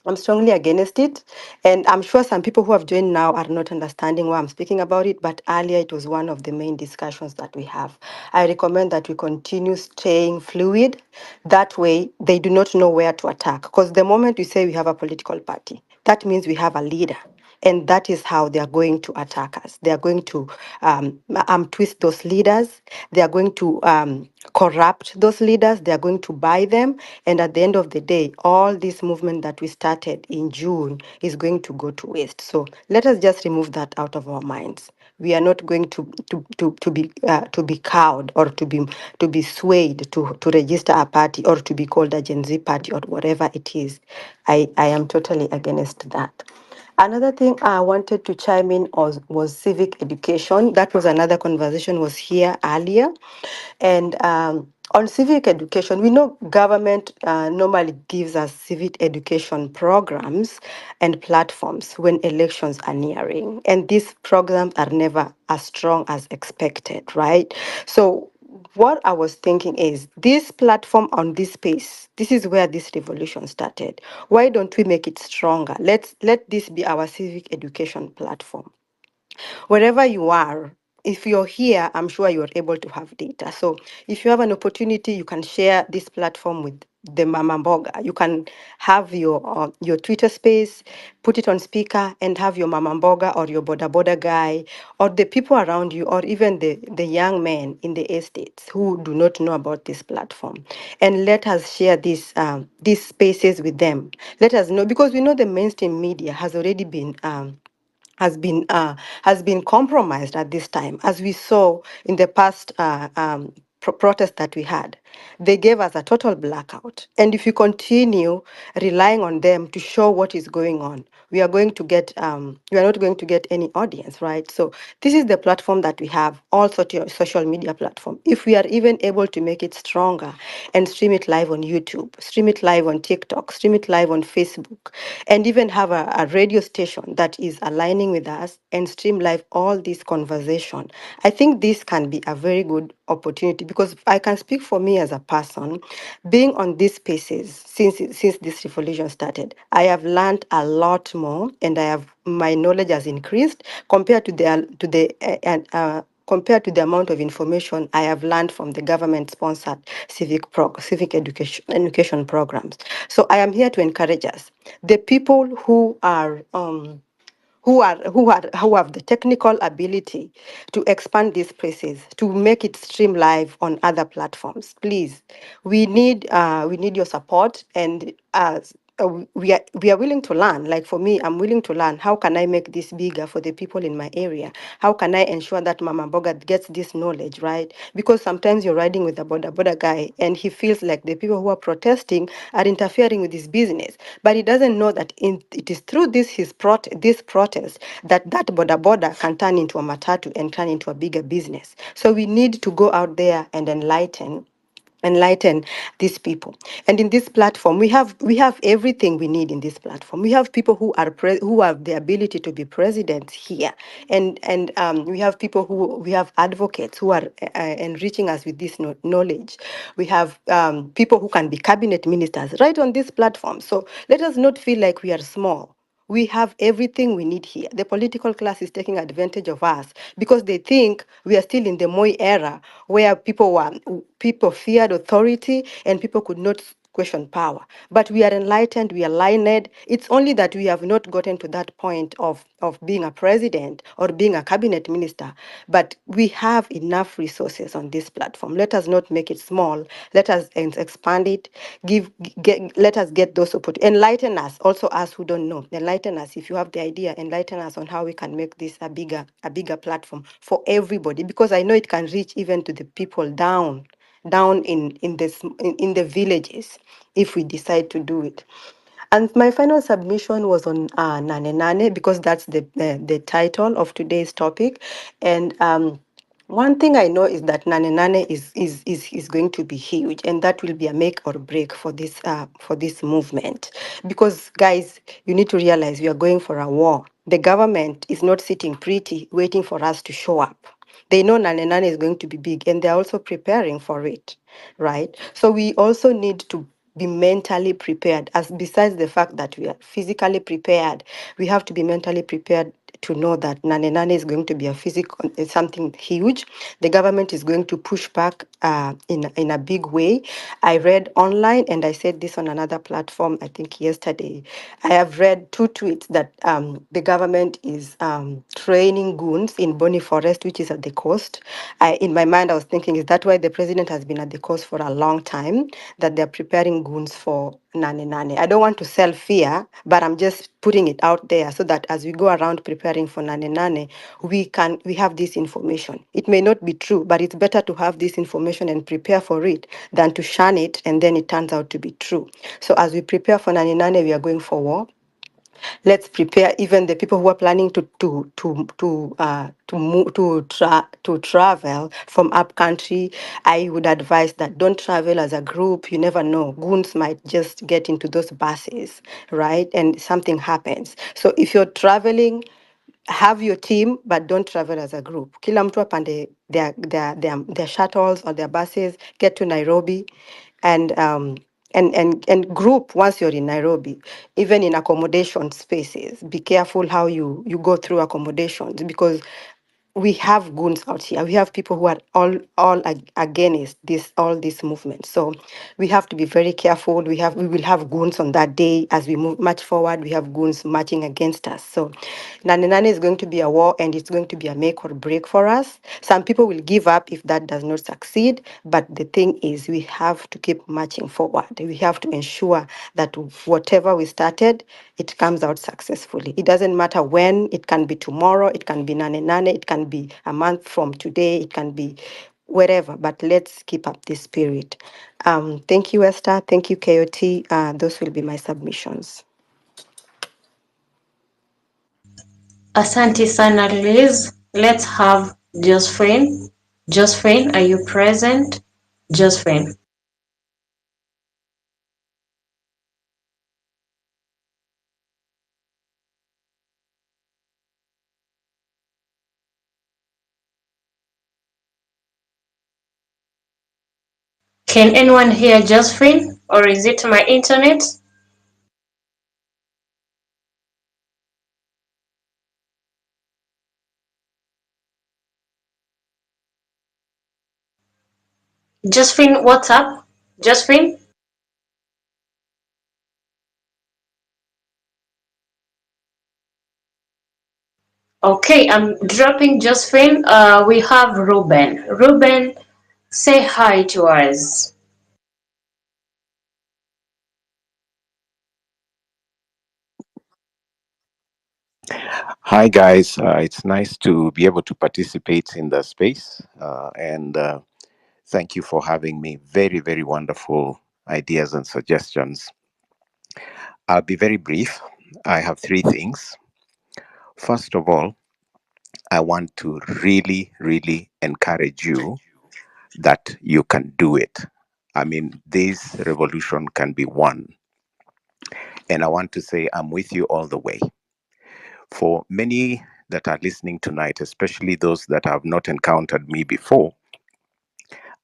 I'm strongly against it. And I'm sure some people who have joined now are not understanding why I'm speaking about it, but earlier it was one of the main discussions that we have. I recommend that we continue staying fluid. That way, they do not know where to attack. Because the moment we say we have a political party, that means we have a leader. And that is how they are going to attack us. They are going to twist those leaders. They are going to corrupt those leaders. They are going to buy them. And at the end of the day, all this movement that we started in June is going to go to waste. So let us just remove that out of our minds. We are not going to be cowed, or to be swayed to register a party, or to be called a Gen Z party, or whatever it is. I am totally against that. Another thing I wanted to chime in was civic education. That was another conversation was here earlier. And on civic education, we know government normally gives us civic education programs and platforms when elections are nearing. And these programs are never as strong as expected, right? So what I was thinking is this platform on this space, this is where this revolution started. Why don't we make it stronger? Let this be our civic education platform. Wherever you are, if you're here, I'm sure you're able to have data. So if you have an opportunity, you can share this platform with the Mama Mboga. You can have your Twitter space, put it on speaker, and have your Mama Mboga or your Boda Boda guy or the people around you, or even the young men in the estates who do not know about this platform. And let us share these spaces with them. Let us know, because we know the mainstream media has already been has been compromised at this time, as we saw in the past protest that we had. They gave us a total blackout, and if you continue relying on them to show what is going on, we are going to get we are not going to get any audience, right? So this is the platform that we have, all social media platform. If we are even able to make it stronger and stream it live on YouTube, stream it live on TikTok, stream it live on Facebook, and even have a radio station that is aligning with us and stream live all this conversation, I think this can be a very good opportunity, because I can speak for me as a person, being on these spaces since this revolution started. I have learned a lot more, and my knowledge has increased compared to compared to the amount of information I have learned from the government-sponsored civic education programs. So I am here to encourage us, the people who have the technical ability to expand these places, to make it stream live on other platforms. Please, we need your support, and we are willing to learn. Like for me, I'm willing to learn. How can I make this bigger for the people in my area? How can I ensure that Mama Boga gets this knowledge, right? Because sometimes you're riding with a boda guy and he feels like the people who are protesting are interfering with his business, but he doesn't know that it is through this protest that boda can turn into a matatu and turn into a bigger business. So we need to go out there and enlighten these people. And in this platform, we have everything we need. In this platform, we have people who have the ability to be presidents here, and we have people we have advocates who are enriching us with this knowledge. We have people who can be cabinet ministers right on this platform. So let us not feel like we are small. We have everything we need here. The political class is taking advantage of us because they think we are still in the Moi era, where people feared authority and people could not question power. But we are enlightened, we are learned. It's only that we have not gotten to that point of being a president or being a cabinet minister. But we have enough resources on this platform. Let us not make it small. Let us expand it. Let us get those opportunities. Enlighten us, also us who don't know. Enlighten us. If you have the idea, enlighten us on how we can make this a bigger platform for everybody. Because I know it can reach even to the people down in the villages, if we decide to do it. And my final submission was on Nane, because that's the title of today's topic. And one thing I know is that Nane is going to be huge, and that will be a make or break for this movement. Because guys, you need to realize we are going for a war. The government is not sitting pretty waiting for us to show up. They know Nane is going to be big, and they're also preparing for it, right? So we also need to be mentally prepared. As besides the fact that we are physically prepared, we have to be mentally prepared to know that Nane is going to be something huge. The government is going to push back in a big way. I read online, and I said this on another platform, I think yesterday. I have read 2 tweets that the government is training goons in Boni Forest, which is at the coast. In my mind, I was thinking, is that why the president has been at the coast for a long time, that they're preparing goons for Nane? I don't want to sell fear, but I'm just putting it out there so that as we go around preparing for Nane, we have this information. It may not be true, but it's better to have this information and prepare for it than to shun it and then it turns out to be true. So as we prepare for Nane, we are going for war. Let's prepare even the people who are planning to travel from up country. I would advise that don't travel as a group. You never know. Goons might just get into those buses, right? And something happens. So if you're traveling, have your team, but don't travel as a group. Kila mtu apande their shuttles or their buses, get to Nairobi, and and group once you're in Nairobi, even in accommodation spaces. Be careful how you go through accommodations, because we have goons out here. We have people who are all against this movement. So we have to be very careful. We will have goons on that day as we move much forward. We have goons marching against us. So Nane is going to be a war, and it's going to be a make or break for us. Some people will give up if that does not succeed. But the thing is, we have to keep marching forward. We have to ensure that whatever we started, it comes out successfully. It doesn't matter when. It can be tomorrow. It can be Nane. It can be a month from today. It can be wherever. But let's keep up this spirit. Thank you, Esther. Thank you, KOT. Those will be my submissions. Asante sana Liz. Let's have Josephine. Josephine, are you present? Josephine. Can anyone hear Josephine, or is it my internet? Josephine, what's up? Josephine? Okay, I'm dropping Josephine. We have Ruben. Ruben, say hi to us. Hi, guys. It's nice to be able to participate in the space. And thank you for having me. Very, very wonderful ideas and suggestions. I'll be very brief. I have three things. First of all, I want to really, really encourage you that you can do it. I mean, this revolution can be won. And I want to say I'm with you all the way. For many that are listening tonight, especially those that have not encountered me before,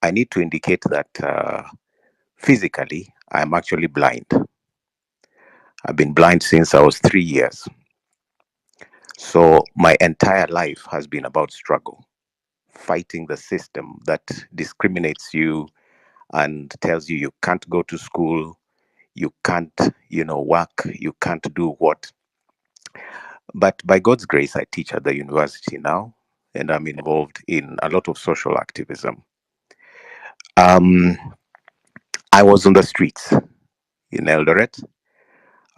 I need to indicate that physically, I'm actually blind. I've been blind since I was 3 years. So my entire life has been about struggle, fighting the system that discriminates you and tells you you can't go to school, you can't, work, you can't do what. But by God's grace, I teach at the university now, and I'm involved in a lot of social activism. Um, I was on the streets in Eldoret.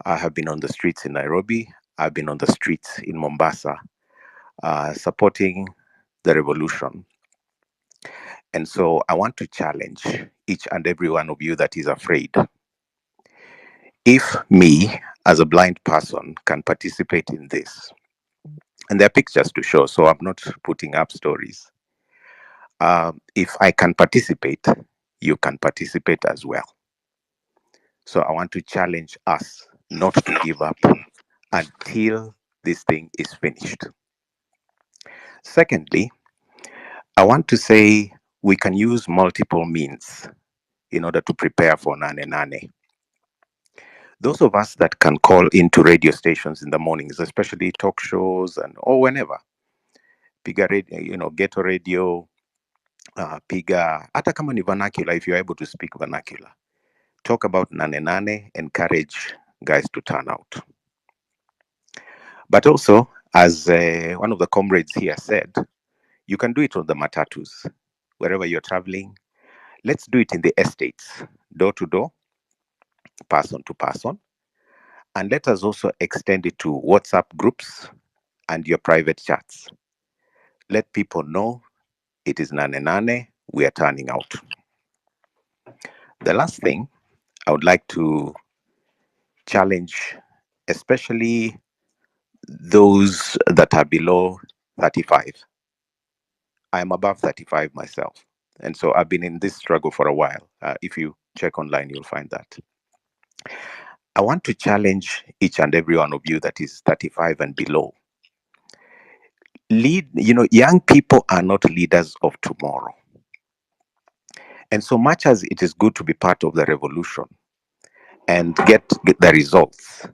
I have been on the streets in Nairobi. I've been on the streets in Mombasa, supporting the revolution. And so I want to challenge each and every one of you that is afraid. If me, as a blind person, can participate in this, and there are pictures to show, so I'm not putting up stories. If I can participate, you can participate as well. So I want to challenge us not to give up until this thing is finished. Secondly, I want to say we can use multiple means in order to prepare for Nane. Those of us that can call into radio stations in the mornings, especially talk shows or whenever, piga radio, ghetto radio, piga, hata kama ni vernacular, if you're able to speak vernacular, talk about Nane, encourage guys to turn out. But also, as one of the comrades here said, you can do it on the matatus, wherever you're traveling. Let's do it in the estates, door to door, person to person. And let us also extend it to WhatsApp groups and your private chats. Let people know it is Nane, we are turning out. The last thing I would like to challenge, especially those that are below 35. I'm above 35 myself. And so I've been in this struggle for a while. If you check online, you'll find that. I want to challenge each and every one of you that is 35 and below. young people are not leaders of tomorrow. And so much as it is good to be part of the revolution and get the results,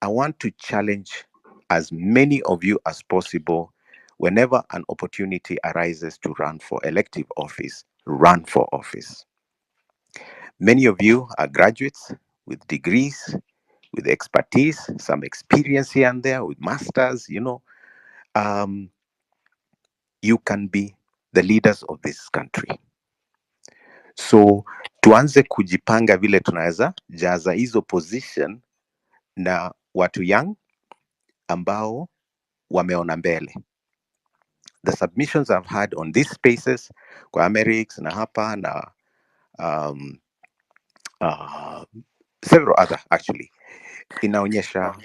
I want to challenge as many of you as possible. Whenever an opportunity arises to run for elective office, run for office. Many of you are graduates with degrees, with expertise, some experience here and there, with masters, you can be the leaders of this country. So tuanze kujipanga vile tunaweza jaza hizo position na watu young ambao wameona mbele. The submissions I've had on these spaces kwa Americs na hapa na several other actually inaonyesha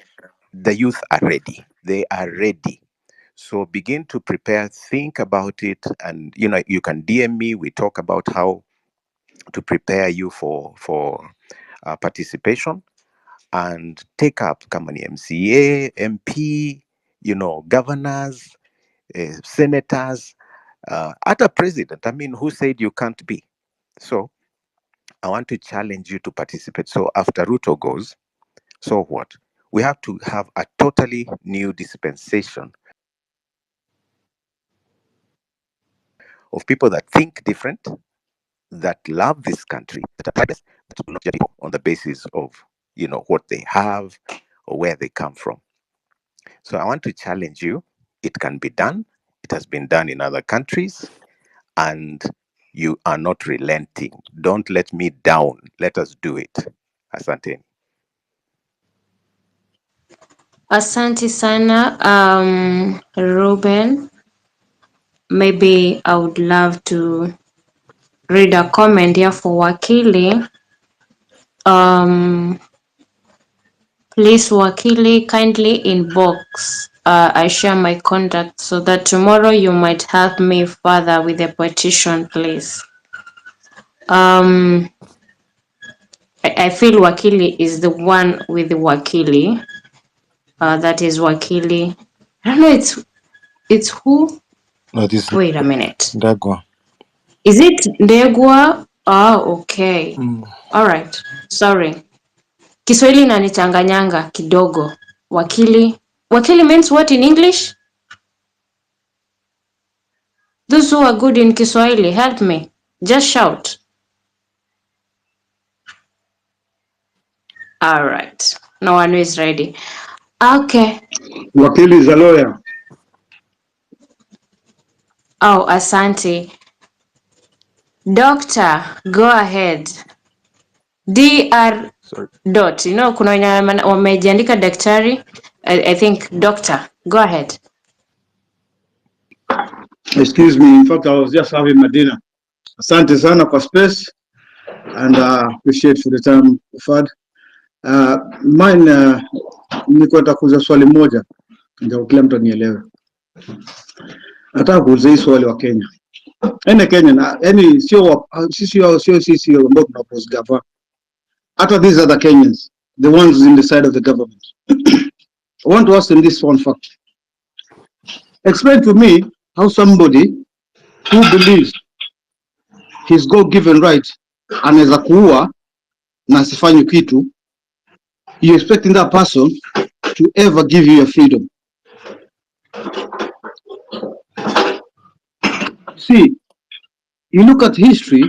the youth are ready. They are ready. So begin to prepare, think about it, and you can DM me. We talk about how to prepare you for participation, and take up kama ni MCA, MP, governors, senators, at a president. I mean, who said you can't be? So I want to challenge you to participate. So after Ruto goes, so what? We have to have a totally new dispensation of people that think different, that love this country, that are that do not judge people on the basis of what they have or where they come from. So I want to challenge you. It can be done. It has been done in other countries, and you are not relenting. Don't let me down. Let us do it. Asante. Asante sana, Ruben. Maybe I would love to read a comment here for Wakili. Please, Wakili, kindly inbox. I share my contact so that tomorrow you might help me further with the petition, please. I feel Wakili is the one with the Wakili. That is Wakili. I don't know, it's who? No, this is Wait a minute. Ndagwa. Is it Ndegwa? Oh, okay. All right. Sorry. Kiswahili inanichanganyanga kidogo. Wakili. Wakili means what in English? Those who are good in Kiswahili, help me. Just shout. All right. No one is ready. Okay. Wakili is a lawyer. Oh, asante. Doctor, go ahead. Dr. Sorry. Dot. Kuna wenye wamejiandika daktari. I think doctor. Go ahead. Excuse me, in fact, I was just having my dinner. Asante sana kwa space, and appreciate for the time we've had. Mine, niko nataka kuuliza swali moja, ndio kila mtu anielewe. Nataka kuuliza hii swali wa Kenya. Kenya na sio sisi ambao tunapose gava. Hata these are the Kenyans, the ones in the side of the government. I want to ask them this one fact. Explain to me how somebody who believes his God-given right anaweza kuua na asifanye kitu, you expecting that person to ever give you your freedom. See, you look at history,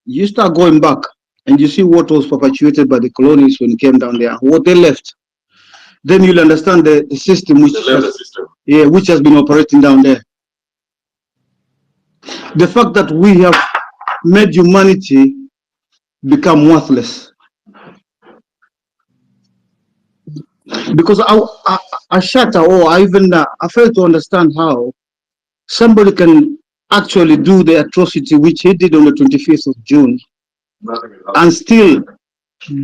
you start going back and you see what was perpetuated by the colonies when it came down there, what they left. Then you'll understand the system which has been operating down there. The fact that we have made humanity become worthless. Because I shatter, or I fail to understand how somebody can actually do the atrocity which he did on the 25th of June and still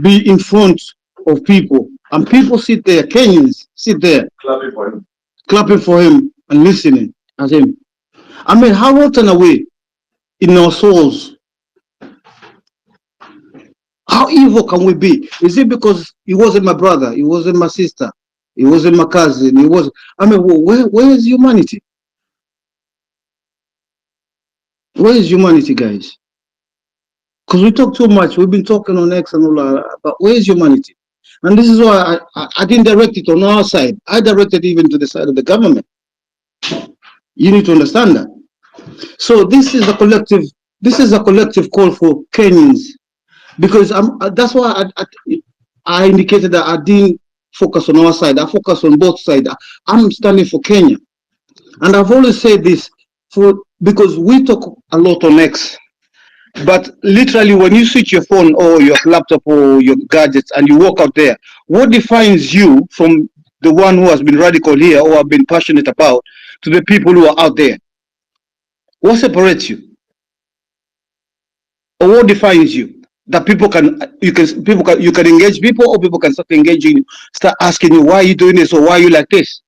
be in front of people. And people sit there, Kenyans sit there, clapping for him and listening at him. I mean, how rotten are we in our souls? How evil can we be? Is it because he wasn't my brother, he wasn't my sister, he wasn't my cousin, I mean, where is humanity? Where is humanity, guys? Because we talk too much. We've been talking on X and all that, but where is humanity? And this is why I didn't direct it on our side. I directed even to the side of the government. You need to understand that. So this is a collective. This is a collective call for Kenyans, because that's why I indicated that I didn't focus on our side. I focus on both sides. I'm standing for Kenya, and I've always said this because we talk a lot on X. But literally, when you switch your phone or your laptop or your gadgets and you walk out there, what defines you from the one who has been radical here or have been passionate about to the people who are out there? What separates you? Or what defines you? That you can engage people, or people can start engaging you, start asking you, why are you doing this, or why are you like this?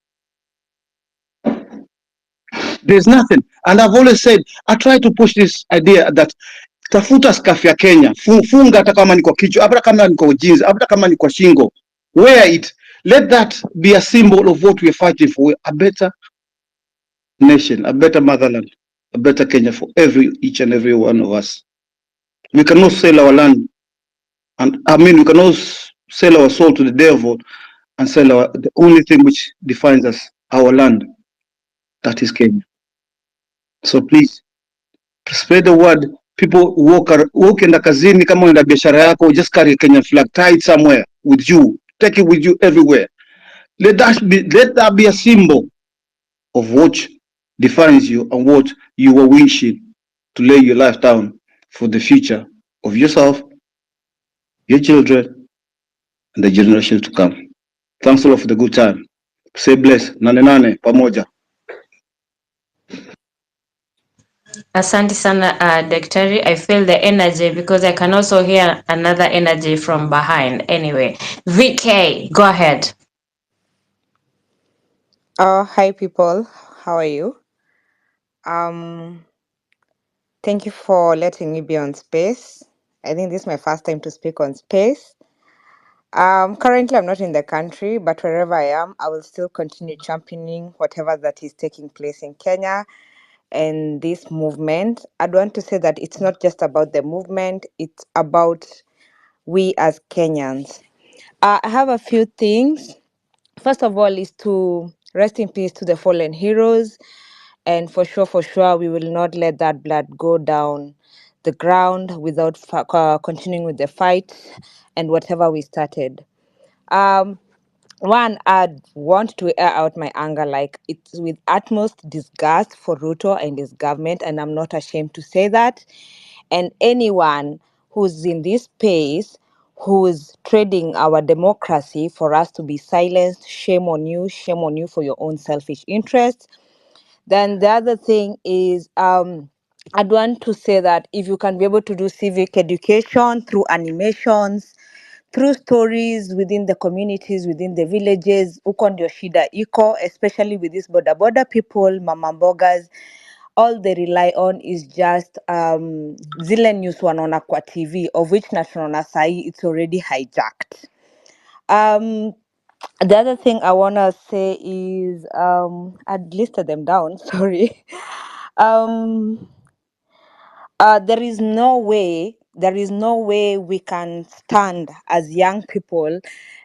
There's nothing. And I've always said, I try to push this idea that tafuta scarf ya Kenya, funga hata kama ni kwa kichwa, hata kama ni kwa jeans, hata kama ni kwa shingo, wear it. Let that be a symbol of what we're fighting for, a better nation, a better motherland, a better Kenya for each and every one of us. We cannot sell our land, and we cannot sell our soul to the devil and sell the only thing which defines us, our land, that is Kenya. So please, spread the word. People walk in the kazini, kama unaenda biashara yako, just carry a Kenyan flag, tie it somewhere with you, take it with you everywhere. Let that be a symbol of what defines you and what you were wishing to lay your life down for the future of yourself, your children, and the generations to come. Thanks a lot for the good time. Stay blessed. Nane pamoja. Asante sana Daktari. I feel the energy because I can also hear another energy from behind. Anyway, VK, go ahead. Hi people, how are you? Thank you for letting me be on space. I think this is my first time to speak on space. Currently I'm not in the country, but wherever I am, I will still continue championing whatever that is taking place in Kenya and this movement. I'd want to say that it's not just about the movement, it's about we as Kenyans. I have a few things. First of all is to rest in peace to the fallen heroes. And for sure, we will not let that blood go down the ground without continuing with the fight and whatever we started. One, I'd want to air out my anger, like it's with utmost disgust for Ruto and his government, and I'm not ashamed to say that. And anyone who's in this space who's trading our democracy for us to be silenced, shame on you for your own selfish interests. Then the other thing is, I'd want to say that if you can be able to do civic education through animations, through stories within the communities, within the villages, huko ndio shida iko, especially with these border people, mama mbogas, all they rely on is just zile news wanaona kwa TV, of which na tunaona sahi it's already hijacked. The other thing I want to say is, I'd listed them down, sorry. There is no way we can stand as young people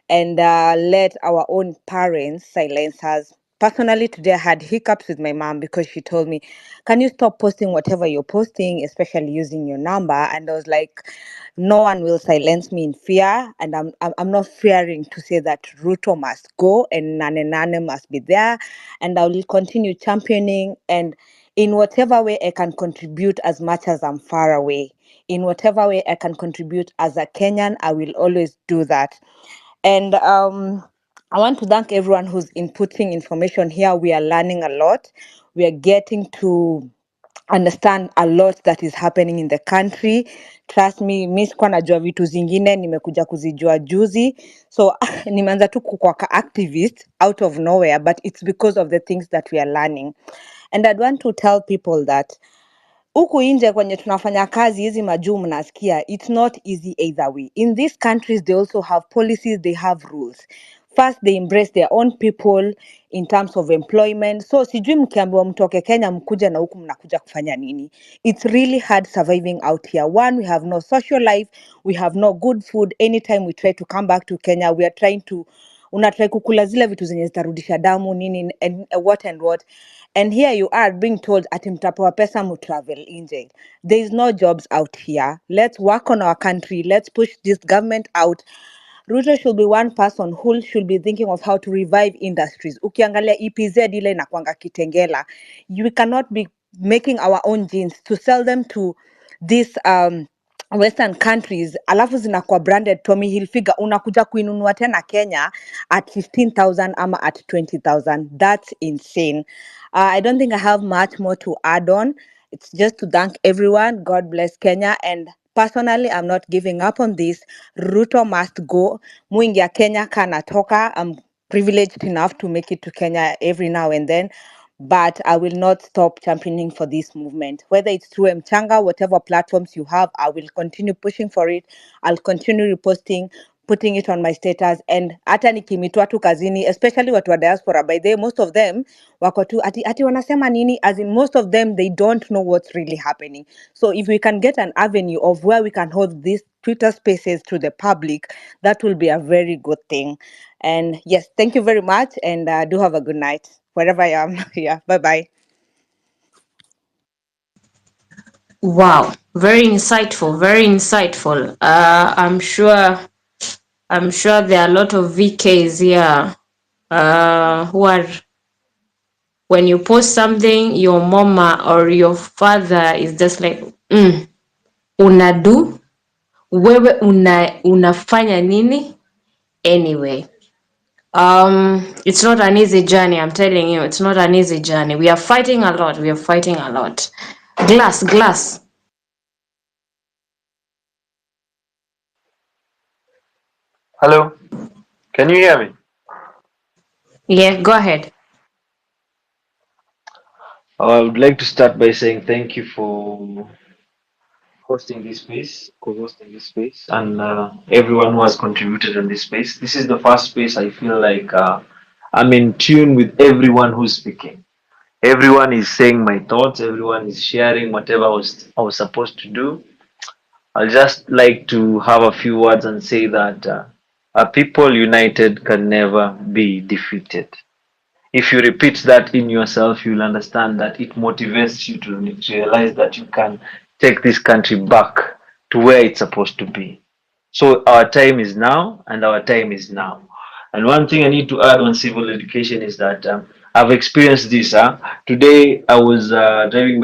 and let our own parents silence us. Personally, today I had hiccups with my mom because she told me, can you stop posting whatever you're posting, especially using your number? And I was like, no one will silence me in fear, and I'm not fearing to say that Ruto must go and Nane must be there, and I will continue championing, and in whatever way I can contribute, as much as I'm far away, in whatever way I can contribute as a Kenyan, I will always do that. And I want to thank everyone who's inputting information here. We are learning a lot. We are getting to understand a lot that is happening in the country. Trust me, mi sikuwa najua vitu zingine, nimekuja kuzijua juzi. So nimeanza tu kukua ka activist out of nowhere, but it's because of the things that we are learning. And I'd want to tell people that huku nje kwenye tunafanya kazi hizi majuu mnasikia, it's not easy either way. In these countries, they also have policies, they have rules. first they embrace their own people in terms of employment. So sijui mkiambiwa mtoke Kenya mkuja na huku mnakuja kufanya nini? It's really hard surviving out here. One, we have no social life, we have no good food. Anytime we try to come back to Kenya, we are trying to unatrai kukula zile vitu zenye zitarudisha damu nini and what and here you are being told ati mtapewa pesa mu travel nje. There is no jobs out here. Let's work on our country. Let's push this government out. Ruto should be one person who should be thinking of how to revive industries. Ukiangalia EPZ ile inakwanga Kitengela. We cannot be making our own jeans to sell them to this Western countries alafu zinakuwa branded Tommy Hilfiger, unakuja kuinunua tena Kenya at 15,000 ama at 20,000. That's insane. I don't think I have much more to add on. It's just to thank everyone. God bless Kenya. And personally, I'm not giving up on this. Ruto must go. Muingia Kenya kanatoka. I'm privileged enough to make it to Kenya every now and then. But I will not stop championing for this movement. Whether it's through Mchanga, whatever platforms you have, I will continue pushing for it. I'll continue reposting, putting it on my status, and hata nikimitwa tu kazini, especially watu wa diaspora. By the way, most of them wako tu ati wanasema nini, as in most of them they don't know what's really happening. So if we can get an avenue of where we can hold these Twitter spaces to the public, that will be a very good thing. And yes, thank you very much, and do have a good night wherever I am. Yeah, bye bye. Wow, very insightful, very insightful. I'm sure there are a lot of VKs here who are, when you post something, your mama or your father is just like, unadu, wewe unafanya nini? Anyway, it's not an easy journey, I'm telling you, it's not an easy journey. We are fighting a lot, we are fighting a lot. Glass. Hello, can you hear me? Yeah, go ahead. I would like to start by saying thank you for hosting this space, co-hosting this space, and everyone who has contributed on this space. This is the first space I feel like I'm in tune with everyone who's speaking. Everyone is saying my thoughts. Everyone is sharing whatever I was supposed to do. I'll just like to have a few words and say that a people united can never be defeated. If you repeat that in yourself, you'll understand that it motivates you to realize that you can take this country back to where it's supposed to be. So our time is now, and our time is now. And one thing I need to add on civil education is that I've experienced this. Today I was driving